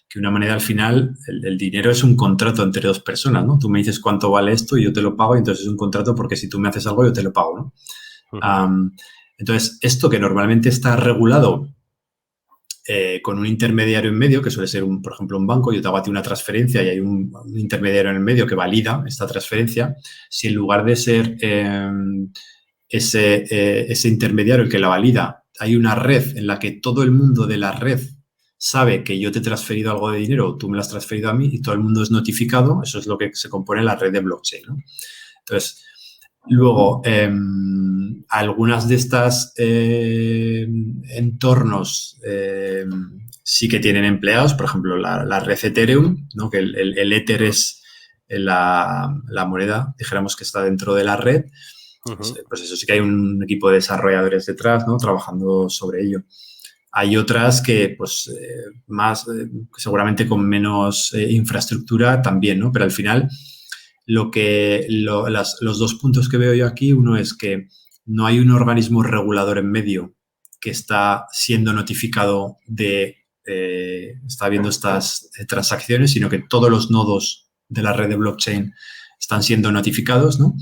Que una moneda al final, el dinero es un contrato entre dos personas, ¿no? Tú me dices cuánto vale esto y yo te lo pago y entonces es un contrato porque si tú me haces algo yo te lo pago, ¿no? Entonces, esto que normalmente está regulado con un intermediario en medio, que suele ser, por ejemplo, un banco. Yo te hago a ti una transferencia y hay un intermediario en el medio que valida esta transferencia. Si en lugar de ser ese intermediario el que la valida, hay una red en la que todo el mundo de la red sabe que yo te he transferido algo de dinero, tú me lo has transferido a mí y todo el mundo es notificado, eso es lo que se compone la red de blockchain, ¿no? Entonces, luego, algunas de estas entornos sí que tienen empleados, por ejemplo, la red Ethereum, ¿no? Que el Ether es la moneda, dijéramos, que está dentro de la red. Pues eso sí que hay un equipo de desarrolladores detrás, ¿no? Trabajando sobre ello. Hay otras que, pues, seguramente con menos infraestructura también, ¿no? Pero al final, los dos puntos que veo yo aquí, uno es que no hay un organismo regulador en medio que está siendo notificado está viendo estas transacciones, sino que todos los nodos de la red de blockchain están siendo notificados, ¿no?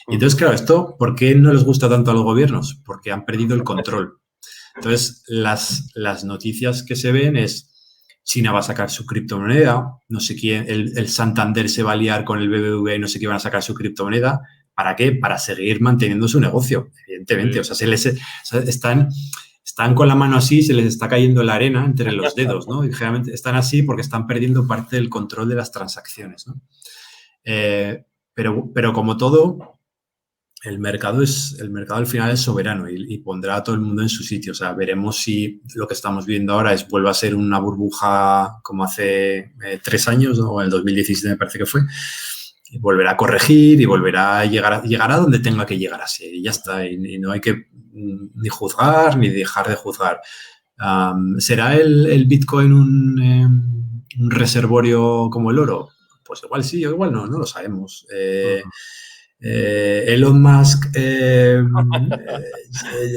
Y entonces, claro, esto, ¿por qué no les gusta tanto a los gobiernos? Porque han perdido el control. Entonces, las noticias que se ven es China va a sacar su criptomoneda, no sé quién, el Santander se va a liar con el BBVA y no sé qué van a sacar su criptomoneda. ¿Para qué? Para seguir manteniendo su negocio, evidentemente. Sí. O sea, están con la mano así, se les está cayendo la arena entre los dedos, ¿no? Y generalmente están así porque están perdiendo parte del control de las transacciones, ¿no? Pero como todo, el mercado al final es soberano y pondrá a todo el mundo en su sitio. O sea, veremos si lo que estamos viendo ahora vuelve a ser una burbuja como hace 3 años, ¿no? O en el 2017 me parece que fue. Y volverá a corregir y volverá a llegar a donde tenga que llegar así. Y ya está. Y no hay que ni juzgar ni dejar de juzgar. ¿Será el Bitcoin un reservorio como el oro? Pues igual sí, o igual no lo sabemos. Elon Musk que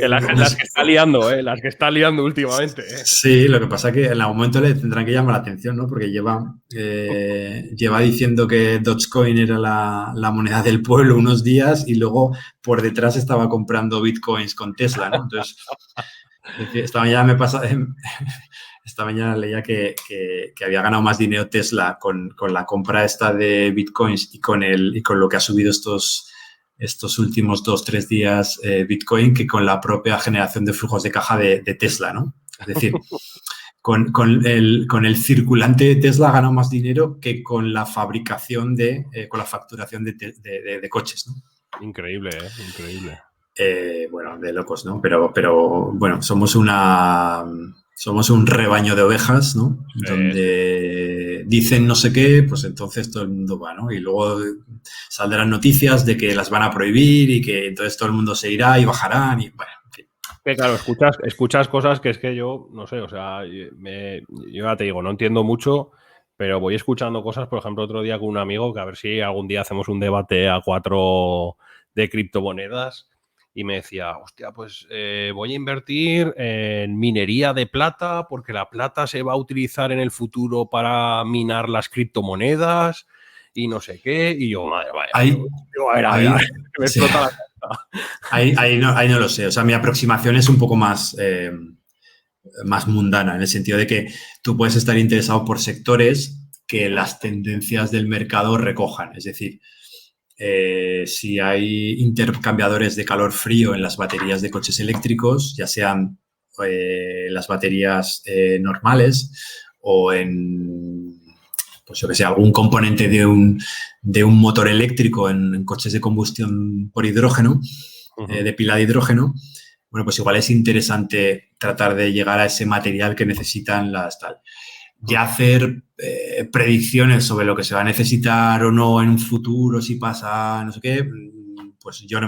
las que está liando, las que está liando últimamente. Sí, lo que pasa es que en algún momento le tendrán que llamar la atención, ¿no? Porque lleva diciendo que Dogecoin era la moneda del pueblo unos días y luego por detrás estaba comprando bitcoins con Tesla, ¿no? Entonces, esta mañana leía que había ganado más dinero Tesla con la compra esta de bitcoins y con lo que ha subido estos últimos 2-3 días Bitcoin que con la propia generación de flujos de caja de Tesla, ¿no? Es decir, con el circulante de Tesla ha ganado más dinero que con la fabricación con la facturación de coches, ¿no? Increíble, increíble. Bueno, de locos, ¿no? Pero bueno, somos un rebaño de ovejas, ¿no? Sí. Donde dicen no sé qué, pues entonces todo el mundo va, ¿no? Y luego saldrán noticias de que las van a prohibir y que entonces todo el mundo se irá y bajarán y bueno, en fin. Que claro, escuchas cosas que es que yo, no sé, o sea, yo ya te digo, no entiendo mucho, pero voy escuchando cosas, por ejemplo, otro día con un amigo, que a ver si algún día hacemos un debate a 4 de criptomonedas. Y me decía, hostia, pues voy a invertir en minería de plata porque la plata se va a utilizar en el futuro para minar las criptomonedas y no sé qué. Y yo, madre mía, a ver, me explota la cabeza. Ahí no lo sé. O sea, mi aproximación es un poco más mundana, en el sentido de que tú puedes estar interesado por sectores que las tendencias del mercado recojan. Es decir, si hay intercambiadores de calor-frío en las baterías de coches eléctricos, ya sean las baterías normales o en, pues yo que sé, algún componente de un motor eléctrico en coches de combustión por hidrógeno, de pila de hidrógeno, bueno, pues igual es interesante tratar de llegar a ese material que necesitan las tal. Ya hacer predicciones sobre lo que se va a necesitar o no en un futuro, si pasa no sé qué, pues yo no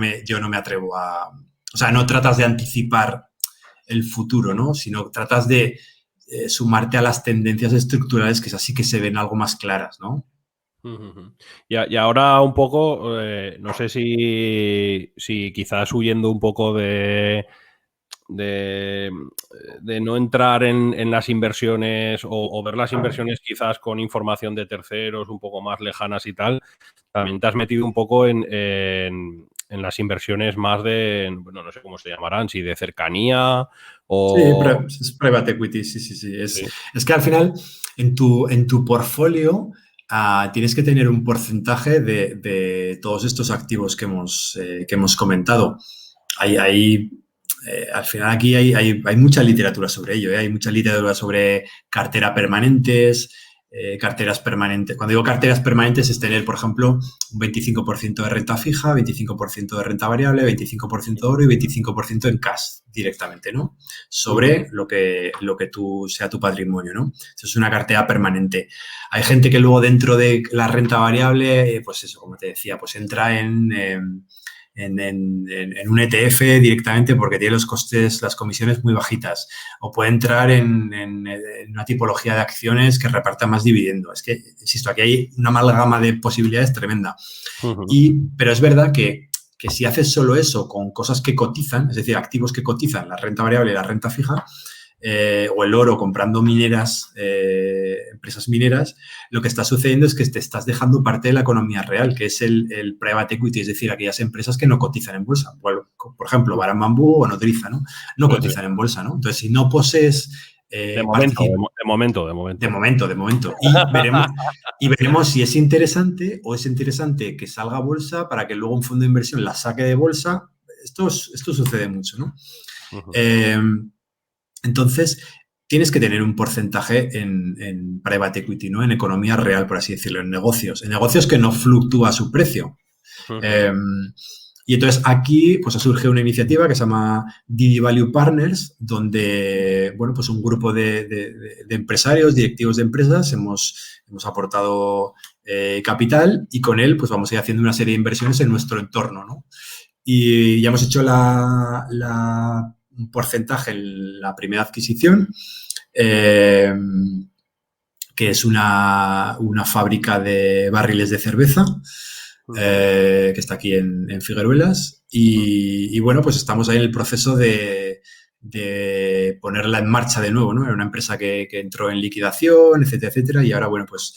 me atrevo a... O sea, no tratas de anticipar el futuro, ¿no? Sino tratas de sumarte a las tendencias estructurales que es así que se ven algo más claras, ¿no? Y ahora un poco, no sé si quizás huyendo un poco de no entrar en las inversiones o ver las inversiones quizás con información de terceros un poco más lejanas y tal, también te has metido un poco en en las inversiones más de, bueno, no sé cómo se llamarán, si de cercanía Sí, o... es private equity, sí. Sí. Es que al final en tu portfolio tienes que tener un porcentaje de todos estos activos que hemos comentado. Al final aquí hay mucha literatura sobre ello, ¿eh? Hay mucha literatura sobre cartera permanentes, carteras permanentes. Cuando digo carteras permanentes es tener, por ejemplo, un 25% de renta fija, 25% de renta variable, 25% de oro y 25% en cash directamente, ¿no? Sobre lo que sea tu patrimonio, ¿no? Eso es una cartera permanente. Hay gente que luego dentro de la renta variable, pues eso, como te decía, pues entra en un ETF directamente porque tiene los costes, las comisiones muy bajitas. O puede entrar en una tipología de acciones que reparta más dividendo. Es que, insisto, aquí hay una amalgama de posibilidades tremenda. Pero es verdad que si haces solo eso con cosas que cotizan, es decir, activos que cotizan, la renta variable y la renta fija, o el oro comprando mineras, empresas mineras, lo que está sucediendo es que te estás dejando parte de la economía real, que es el private equity, es decir, aquellas empresas que no cotizan en bolsa. Por ejemplo, Barán Bambú o Nodriza, ¿no? No cotizan en bolsa, ¿no? Entonces, si no posees... De momento. De momento. Y veremos si es interesante o es interesante que salga a bolsa para que luego un fondo de inversión la saque de bolsa. Esto sucede mucho, ¿no? Entonces, tienes que tener un porcentaje en private equity, ¿no? En economía real, por así decirlo, en negocios que no fluctúa su precio. Y entonces aquí pues surge una iniciativa que se llama Didi Value Partners, donde, bueno, pues un grupo de empresarios, directivos de empresas, hemos aportado capital y con él pues vamos a ir haciendo una serie de inversiones en nuestro entorno, ¿no? Y ya hemos hecho un porcentaje en la primera adquisición, que es una fábrica de barriles de cerveza, que está aquí en Figueruelas. Y bueno, pues estamos ahí en el proceso de ponerla en marcha de nuevo, ¿no? Era una empresa que entró en liquidación, etcétera, y ahora, bueno, pues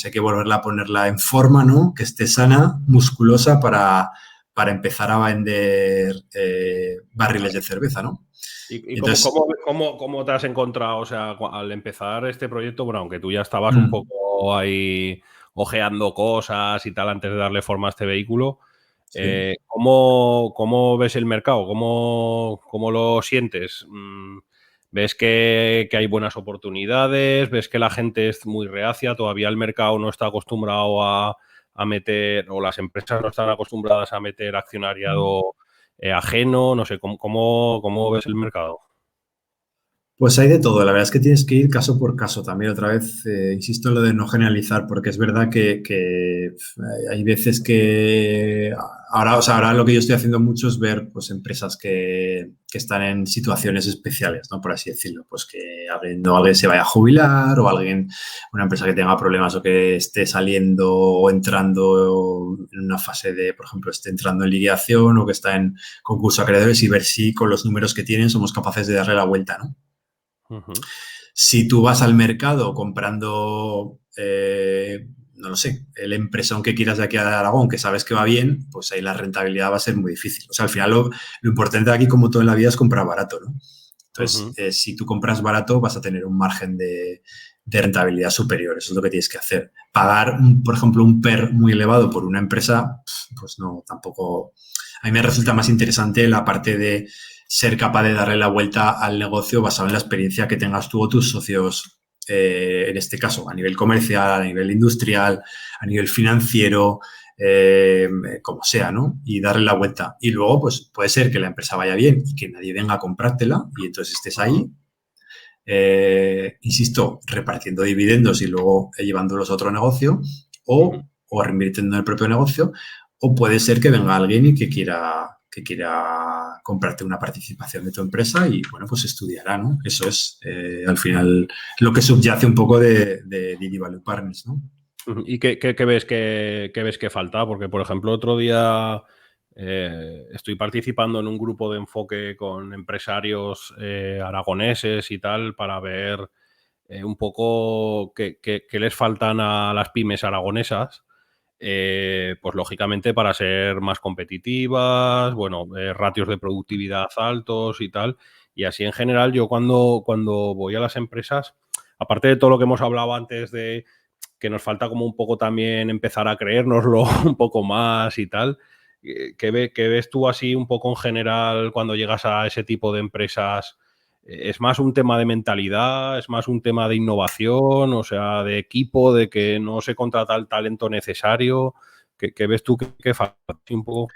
hay que volverla a ponerla en forma, ¿no? Que esté sana, musculosa para empezar a vender barriles de cerveza, ¿no? ¿Y entonces, cómo te has encontrado? O sea, al empezar este proyecto, bueno, aunque tú ya estabas un poco ahí ojeando cosas y tal antes de darle forma a este vehículo, sí. ¿Cómo ves el mercado? ¿Cómo lo sientes? ¿Ves que hay buenas oportunidades? ¿Ves que la gente es muy reacia? ¿Todavía el mercado no está acostumbrado a meter, o las empresas no están acostumbradas a meter accionariado ajeno? No sé, ¿cómo ves el mercado? Pues hay de todo. La verdad es que tienes que ir caso por caso también. Otra vez, insisto en lo de no generalizar, porque es verdad que hay veces que ahora lo que yo estoy haciendo mucho es ver pues empresas que están en situaciones especiales, ¿no? Por así decirlo. Pues que alguien se vaya a jubilar o una empresa que tenga problemas o que esté saliendo o entrando en una fase de, por ejemplo, esté entrando en liquidación o que está en concurso de acreedores y ver si con los números que tienen somos capaces de darle la vuelta, ¿no? Si tú vas al mercado comprando, no lo sé, el empresón que quieras de aquí a Aragón, que sabes que va bien, pues ahí la rentabilidad va a ser muy difícil. O sea, al final lo importante de aquí, como todo en la vida, es comprar barato, ¿no? Entonces, si tú compras barato, vas a tener un margen de rentabilidad superior. Eso es lo que tienes que hacer. Pagar, por ejemplo, un PER muy elevado por una empresa, pues no, tampoco... A mí me resulta más interesante la parte de ser capaz de darle la vuelta al negocio basado en la experiencia que tengas tú o tus socios, en este caso, a nivel comercial, a nivel industrial, a nivel financiero, como sea, ¿no? Y darle la vuelta. Y luego, pues puede ser que la empresa vaya bien y que nadie venga a comprártela y entonces estés ahí, insisto, repartiendo dividendos y luego llevándolos a otro negocio o reinvirtiendo en el propio negocio, o puede ser que venga alguien y que quiera comprarte una participación de tu empresa y, bueno, pues estudiará, ¿no? Eso es, al final, lo que subyace un poco de Didi Value Partners, ¿no? ¿Y qué ves que falta? Porque, por ejemplo, otro día estoy participando en un grupo de enfoque con empresarios aragoneses y tal para ver un poco qué les faltan a las pymes aragonesas. pues lógicamente para ser más competitivas, bueno, ratios de productividad altos y tal. Y así en general yo cuando voy a las empresas, aparte de todo lo que hemos hablado antes de que nos falta como un poco también empezar a creérnoslo un poco más y tal, ¿qué ves tú así un poco en general cuando llegas a ese tipo de empresas? ¿Es más un tema de mentalidad? ¿Es más un tema de innovación? O sea, de equipo, de que no se contrata el talento necesario. ¿Qué ves tú que falta un poco?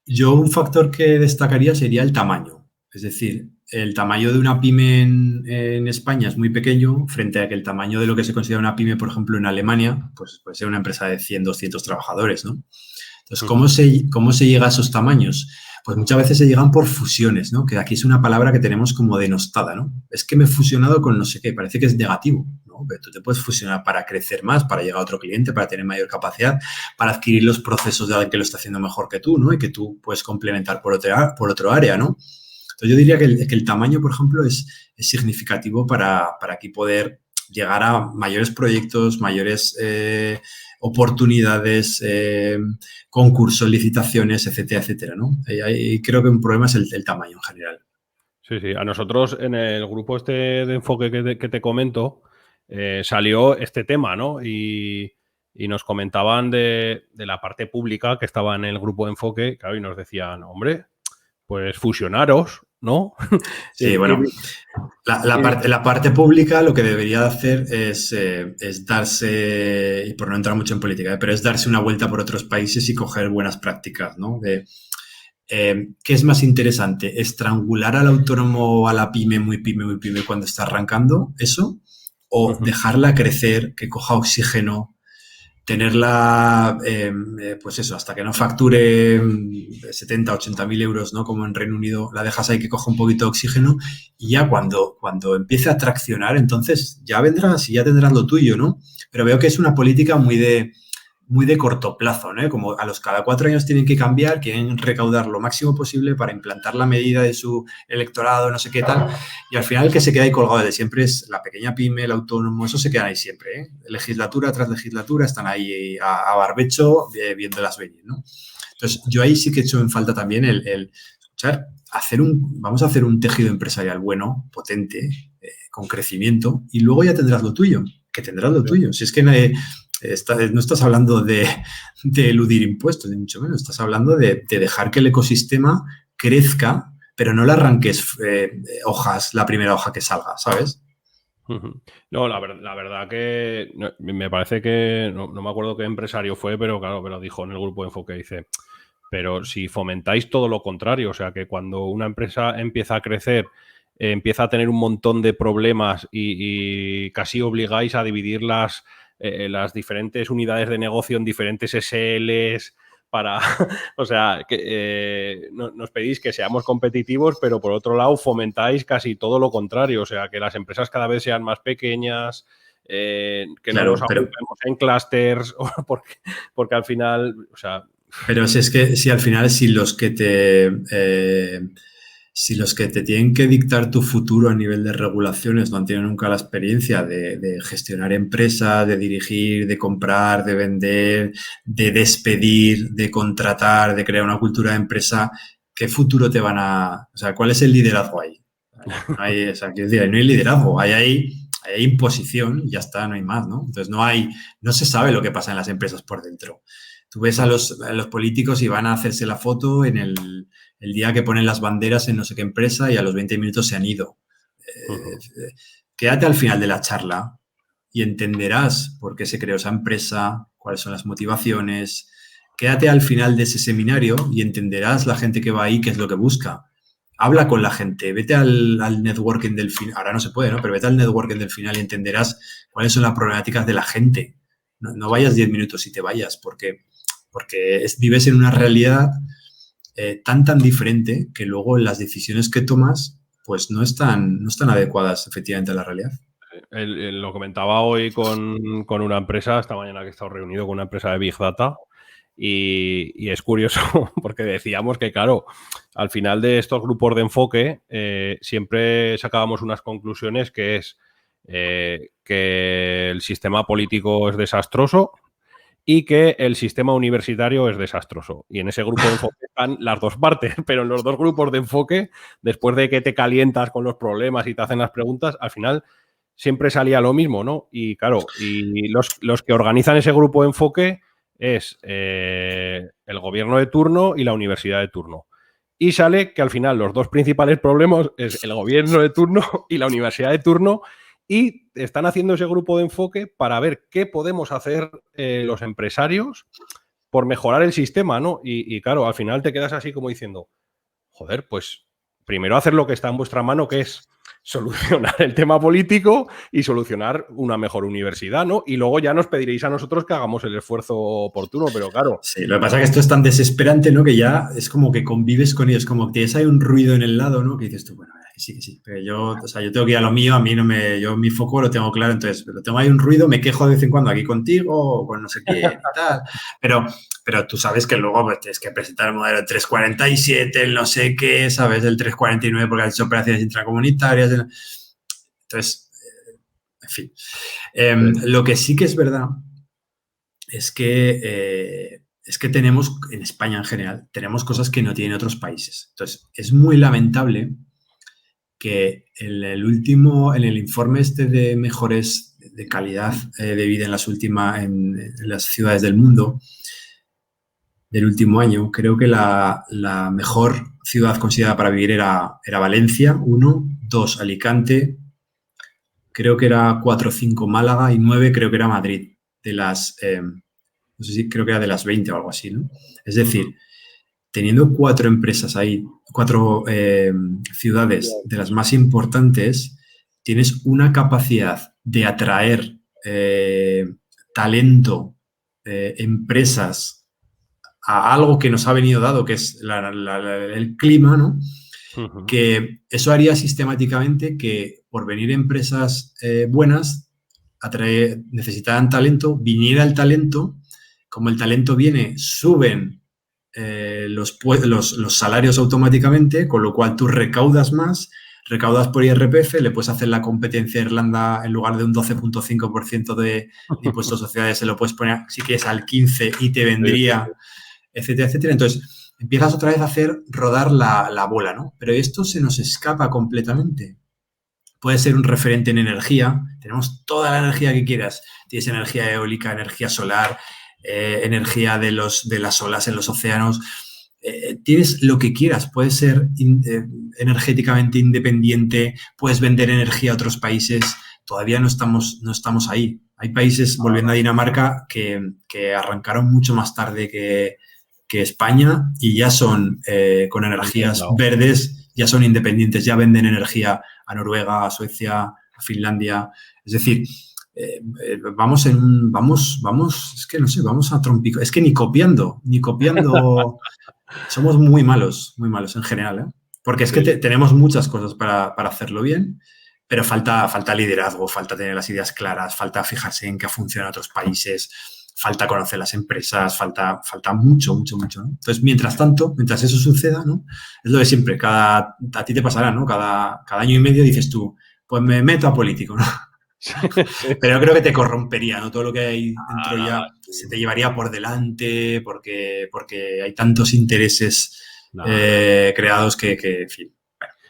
Yo un factor que destacaría sería el tamaño. Es decir, el tamaño de una pyme en España es muy pequeño frente a que el tamaño de lo que se considera una pyme, por ejemplo, en Alemania, pues puede ser una empresa de 100, 200 trabajadores, ¿no? Entonces, ¿cómo se llega a esos tamaños? Pues muchas veces se llegan por fusiones, ¿no? Que aquí es una palabra que tenemos como denostada, ¿no? Es que me he fusionado con no sé qué, parece que es negativo, ¿no? Pero tú te puedes fusionar para crecer más, para llegar a otro cliente, para tener mayor capacidad, para adquirir los procesos de alguien que lo está haciendo mejor que tú, ¿no? Y que tú puedes complementar por otro área, ¿no? Entonces, yo diría que el tamaño, por ejemplo, es significativo para aquí poder llegar a mayores proyectos, mayores oportunidades, concursos, licitaciones, etcétera, etcétera, ¿no? Ahí creo que un problema es el tamaño en general. Sí, sí. A nosotros en el grupo este de enfoque que te comento salió este tema, ¿no? Y nos comentaban de la parte pública que estaba en el grupo de enfoque, claro, y nos decían, hombre, pues fusionaros, ¿no? Sí, bueno, la parte pública lo que debería hacer es darse, y por no entrar mucho en política, pero es darse una vuelta por otros países y coger buenas prácticas, ¿no? ¿Qué es más interesante? ¿Estrangular al autónomo o a la pyme, muy pyme cuando está arrancando eso? ¿O dejarla crecer, que coja oxígeno, tenerla, pues eso, hasta que no facture 70, 80 mil euros, ¿no? Como en Reino Unido, la dejas ahí que coja un poquito de oxígeno y ya cuando empiece a traccionar, entonces ya vendrás y ya tendrás lo tuyo, ¿no? Pero veo que es una política muy de corto plazo, ¿no? Como a los cada 4 años tienen que cambiar, quieren recaudar lo máximo posible para implantar la medida de su electorado, no sé qué tal, y al final el que se queda ahí colgado de siempre es la pequeña pyme, el autónomo, eso se queda ahí siempre, ¿eh? Legislatura tras legislatura están ahí a barbecho viéndolas venir, ¿no? Entonces, yo ahí sí que he hecho en falta también el escuchar, vamos a hacer un tejido empresarial bueno, potente, con crecimiento, y luego ya tendrás lo tuyo, que tendrás lo tuyo. Si es que no estás hablando de eludir impuestos, ni mucho menos. Estás hablando de dejar que el ecosistema crezca, pero no le arranques hojas, la primera hoja que salga, ¿sabes? No, la verdad que me parece que, no me acuerdo qué empresario fue, pero claro, me lo dijo en el grupo de enfoque, dice, pero si fomentáis todo lo contrario, o sea, que cuando una empresa empieza a crecer, empieza a tener un montón de problemas y casi obligáis a dividir las diferentes unidades de negocio en diferentes SLs para, o sea, que nos pedís que seamos competitivos, pero por otro lado fomentáis casi todo lo contrario, o sea, que las empresas cada vez sean más pequeñas, que claro, no nos agrupemos en clústeres, porque al final, o sea... Pero si es que si al final si los que te tienen que dictar tu futuro a nivel de regulaciones no han tenido nunca la experiencia de gestionar empresas, de dirigir, de comprar, de vender, de despedir, de contratar, de crear una cultura de empresa, ¿qué futuro te van a...? O sea, ¿cuál es el liderazgo ahí? No hay, o sea, quiero decir, no hay liderazgo, hay imposición y ya está, no hay más, ¿no? Entonces no se sabe lo que pasa en las empresas por dentro. Tú ves a los políticos y van a hacerse la foto en el día que ponen las banderas en no sé qué empresa y a los 20 minutos se han ido. Quédate al final de la charla y entenderás por qué se creó esa empresa, cuáles son las motivaciones. Quédate al final de ese seminario y entenderás la gente que va ahí qué es lo que busca. Habla con la gente, vete al networking del final, ahora no se puede, ¿no? Pero vete al networking del final y entenderás cuáles son las problemáticas de la gente. No vayas 10 minutos y te vayas, porque vives en una realidad tan diferente que luego las decisiones que tomas pues no están adecuadas efectivamente a la realidad. Lo comentaba hoy con una empresa, esta mañana que he estado reunido con una empresa de Big Data y es curioso porque decíamos que, claro, al final de estos grupos de enfoque siempre sacábamos unas conclusiones que es que el sistema político es desastroso y que el sistema universitario es desastroso. Y en ese grupo de enfoque están las dos partes, pero en los dos grupos de enfoque, después de que te calientas con los problemas y te hacen las preguntas, al final siempre salía lo mismo, ¿no? Y claro, y los que organizan ese grupo de enfoque es el gobierno de turno y la universidad de turno. Y sale que al final los dos principales problemas es el gobierno de turno y la universidad de turno, y están haciendo ese grupo de enfoque para ver qué podemos hacer los empresarios por mejorar el sistema, ¿no? Y claro, al final te quedas así como diciendo, joder, pues primero hacer lo que está en vuestra mano, que es solucionar el tema político y solucionar una mejor universidad, ¿no? Y luego ya nos pediréis a nosotros que hagamos el esfuerzo oportuno, pero claro. Sí, lo que pasa es que esto es tan desesperante, ¿no? Que ya es como que convives con ellos, como que tienes ahí un ruido en el lado, ¿no? Que dices tú, bueno, que sí, pero yo tengo que ir a lo mío, a mí no me, yo mi foco lo tengo claro, entonces, pero tengo ahí un ruido, me quejo de vez en cuando aquí contigo o con no sé quién y tal, pero tú sabes que luego pues, tienes que presentar el modelo 347, el no sé qué, ¿sabes? El 349 porque has hecho operaciones intracomunitarias. Entonces, en fin. Lo que sí que es verdad es que tenemos, en España en general, tenemos cosas que no tienen otros países. Entonces, es muy lamentable que en el informe este de mejores de calidad de vida en las ciudades del mundo, del último año, creo que la mejor ciudad considerada para vivir era Valencia, 1, 2, Alicante, creo que era 4 o 5 Málaga y 9 creo que era Madrid, de las, no sé si creo que era de las 20 o algo así, ¿no? Es decir, teniendo 4 empresas ahí, 4 ciudades de las más importantes, tienes una capacidad de atraer talento, empresas, a algo que nos ha venido dado, que es el clima, ¿no? Uh-huh. Que eso haría sistemáticamente que por venir empresas buenas, necesitaran talento, viniera el talento, como el talento viene, suben los salarios automáticamente, con lo cual tú recaudas más, recaudas por IRPF, le puedes hacer la competencia a Irlanda en lugar de un 12.5% de impuestos sociales, se lo puedes poner, si quieres, al 15% y te vendría, etcétera, etcétera. Entonces, empiezas otra vez a hacer rodar la bola, ¿no? Pero esto se nos escapa completamente. Puede ser un referente en energía, tenemos toda la energía que quieras, tienes energía eólica, energía solar, energía de las olas en los océanos, tienes lo que quieras, puedes ser energéticamente independiente, puedes vender energía a otros países, todavía no estamos ahí. Hay países, volviendo a Dinamarca, que arrancaron mucho más tarde que España y ya son con energías verdes, ya son independientes, ya venden energía a Noruega, a Suecia, a Finlandia. Es decir, vamos, es que no sé, vamos a trompico. Es que ni copiando. Somos muy malos en general, ¿eh? Porque es que tenemos muchas cosas para hacerlo bien, pero falta liderazgo, falta tener las ideas claras, falta fijarse en qué funciona en otros países, falta conocer las empresas, falta mucho, ¿no? Entonces, mientras eso suceda, ¿no? Es lo de siempre, a ti te pasará, ¿no? Cada año y medio dices tú, pues me meto a político, ¿no? Pero yo creo que te corrompería, ¿no? Todo lo que hay dentro ya se te llevaría por delante porque hay tantos intereses creados que, en fin.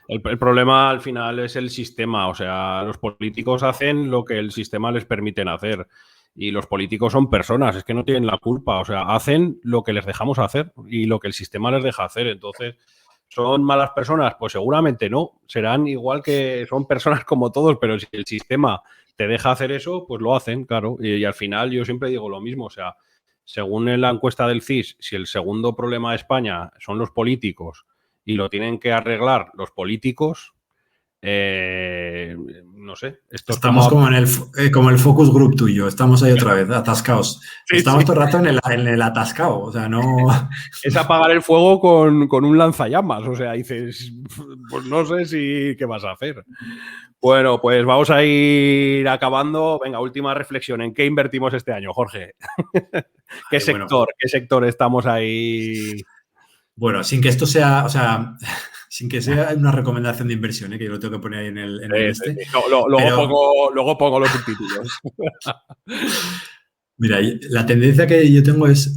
El problema al final es el sistema, o sea, los políticos hacen lo que el sistema les permiten hacer y los políticos son personas, es que no tienen la culpa, o sea, hacen lo que les dejamos hacer y lo que el sistema les deja hacer, entonces, ¿son malas personas? Pues seguramente no, serán igual que son personas como todos, pero si el sistema te deja hacer eso, pues lo hacen, claro, y al final yo siempre digo lo mismo, o sea, según en la encuesta del CIS, si el segundo problema de España son los políticos y lo tienen que arreglar los políticos, no sé. Estamos como el focus group tuyo, estamos ahí otra vez, atascados. Estamos todo el rato en el atascado, o sea, no... Es apagar el fuego con un lanzallamas, o sea, dices, pues no sé qué vas a hacer. Bueno, pues vamos a ir acabando. Venga, última reflexión. ¿En qué invertimos este año, Jorge? ¿Qué sector estamos ahí...? Bueno, sin que esto sea, o sea, sin que sea una recomendación de inversión, que yo lo tengo que poner ahí en el este. Luego pongo los subtítulos. Mira, la tendencia que yo tengo es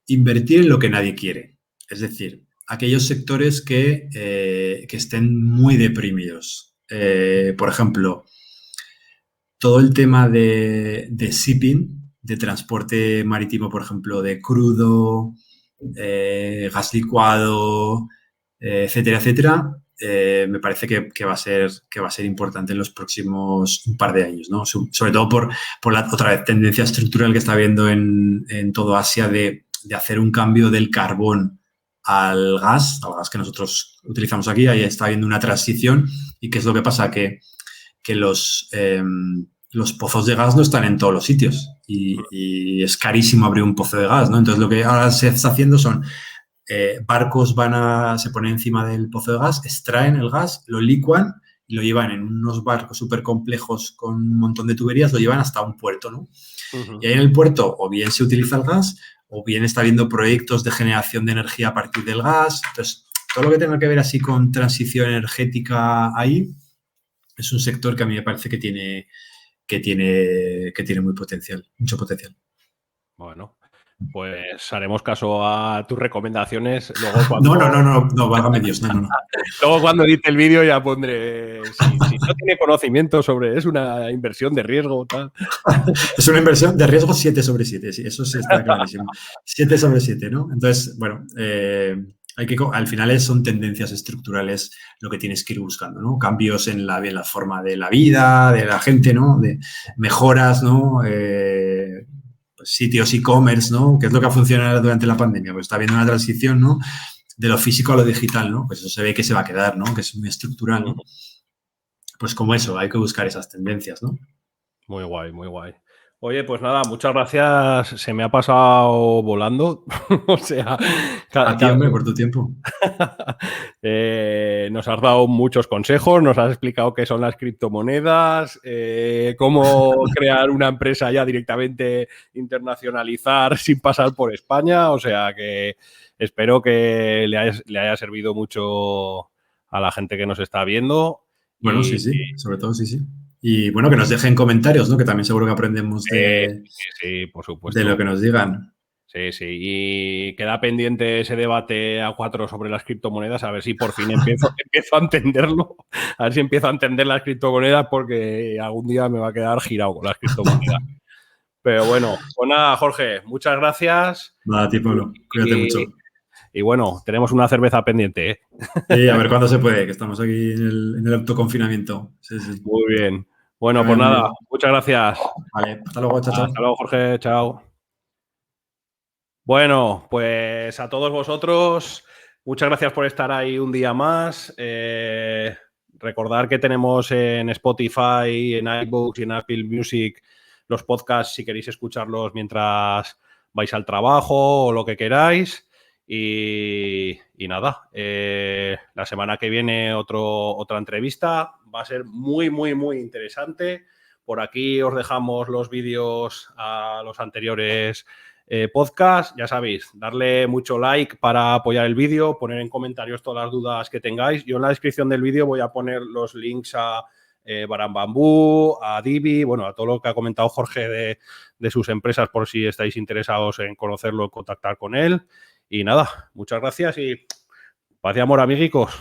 invertir en lo que nadie quiere. Es decir, aquellos sectores que estén muy deprimidos. Por ejemplo, todo el tema de shipping, de transporte marítimo, por ejemplo, de crudo, gas licuado, etcétera, etcétera, me parece que va a ser importante en los próximos un par de años, ¿no? Sobre todo por la otra vez tendencia estructural que está habiendo en todo Asia de hacer un cambio del carbón al gas que nosotros utilizamos aquí. Ahí está habiendo una transición. ¿Y qué es lo que pasa? Que los pozos de gas no están en todos los sitios y es carísimo abrir un pozo de gas, ¿no? Entonces, lo que ahora se está haciendo son barcos se ponen encima del pozo de gas, extraen el gas, lo licuan y lo llevan en unos barcos súper complejos con un montón de tuberías, lo llevan hasta un puerto, ¿no? Y ahí en el puerto o bien se utiliza el gas o bien está habiendo proyectos de generación de energía a partir del gas. Entonces, todo lo que tenga que ver así con transición energética ahí es un sector que a mí me parece que tiene mucho potencial. Bueno, pues haremos caso a tus recomendaciones. Luego cuando... No, válgame Dios, no. Luego cuando edite el vídeo ya pondré, si no tiene conocimiento sobre, es una inversión de riesgo, tal. Es una inversión de riesgo 7/7, sí, eso sí está clarísimo. 7/7, ¿no? Entonces, bueno, al final son tendencias estructurales lo que tienes que ir buscando, ¿no? Cambios en la forma de la vida, de la gente, ¿no? De mejoras, ¿no? Sitios e-commerce, ¿no? ¿Qué es lo que ha funcionado durante la pandemia? Pues está habiendo una transición, ¿no? De lo físico a lo digital, ¿no? Pues eso se ve que se va a quedar, ¿no? Que es muy estructural, ¿no? Pues como eso, hay que buscar esas tendencias, ¿no? Muy guay, muy guay. Oye, pues nada, muchas gracias. Se me ha pasado volando. O sea, A ti, hombre, por tu tiempo. Nos has dado muchos consejos, nos has explicado qué son las criptomonedas, cómo crear una empresa ya directamente internacionalizar sin pasar por España. O sea que espero que le haya servido mucho a la gente que nos está viendo. Bueno, sí, sobre todo sí. Y bueno, que nos dejen comentarios, ¿no? Que también seguro que aprendemos sí, por supuesto. De lo que nos digan. Sí. Y queda pendiente ese debate a 4 sobre las criptomonedas, a ver si por fin empiezo a entenderlo, a ver si empiezo a entender las criptomonedas, porque algún día me va a quedar girado con las criptomonedas. Pero bueno, pues nada, Jorge, muchas gracias. Nada, a ti, Pablo. Cuídate mucho. Y bueno, tenemos una cerveza pendiente, ¿eh? Sí, a ver cuándo se puede, que estamos aquí en el autoconfinamiento. Sí. Muy bien. Bueno, pues nada, muchas gracias. Vale, hasta luego, chao. Hasta luego, Jorge, chao. Bueno, pues a todos vosotros, muchas gracias por estar ahí un día más. Recordad que tenemos en Spotify, en iVoox y en Apple Music los podcasts si queréis escucharlos mientras vais al trabajo o lo que queráis. Y nada, la semana que viene otra entrevista. Va a ser muy, muy, muy interesante. Por aquí os dejamos los vídeos a los anteriores podcast. Ya sabéis, darle mucho like para apoyar el vídeo, poner en comentarios todas las dudas que tengáis. Yo en la descripción del vídeo voy a poner los links a Barambambú, a Divi, bueno, a todo lo que ha comentado Jorge de sus empresas, por si estáis interesados en conocerlo, contactar con él. Y nada, muchas gracias y paz y amor, amiguicos.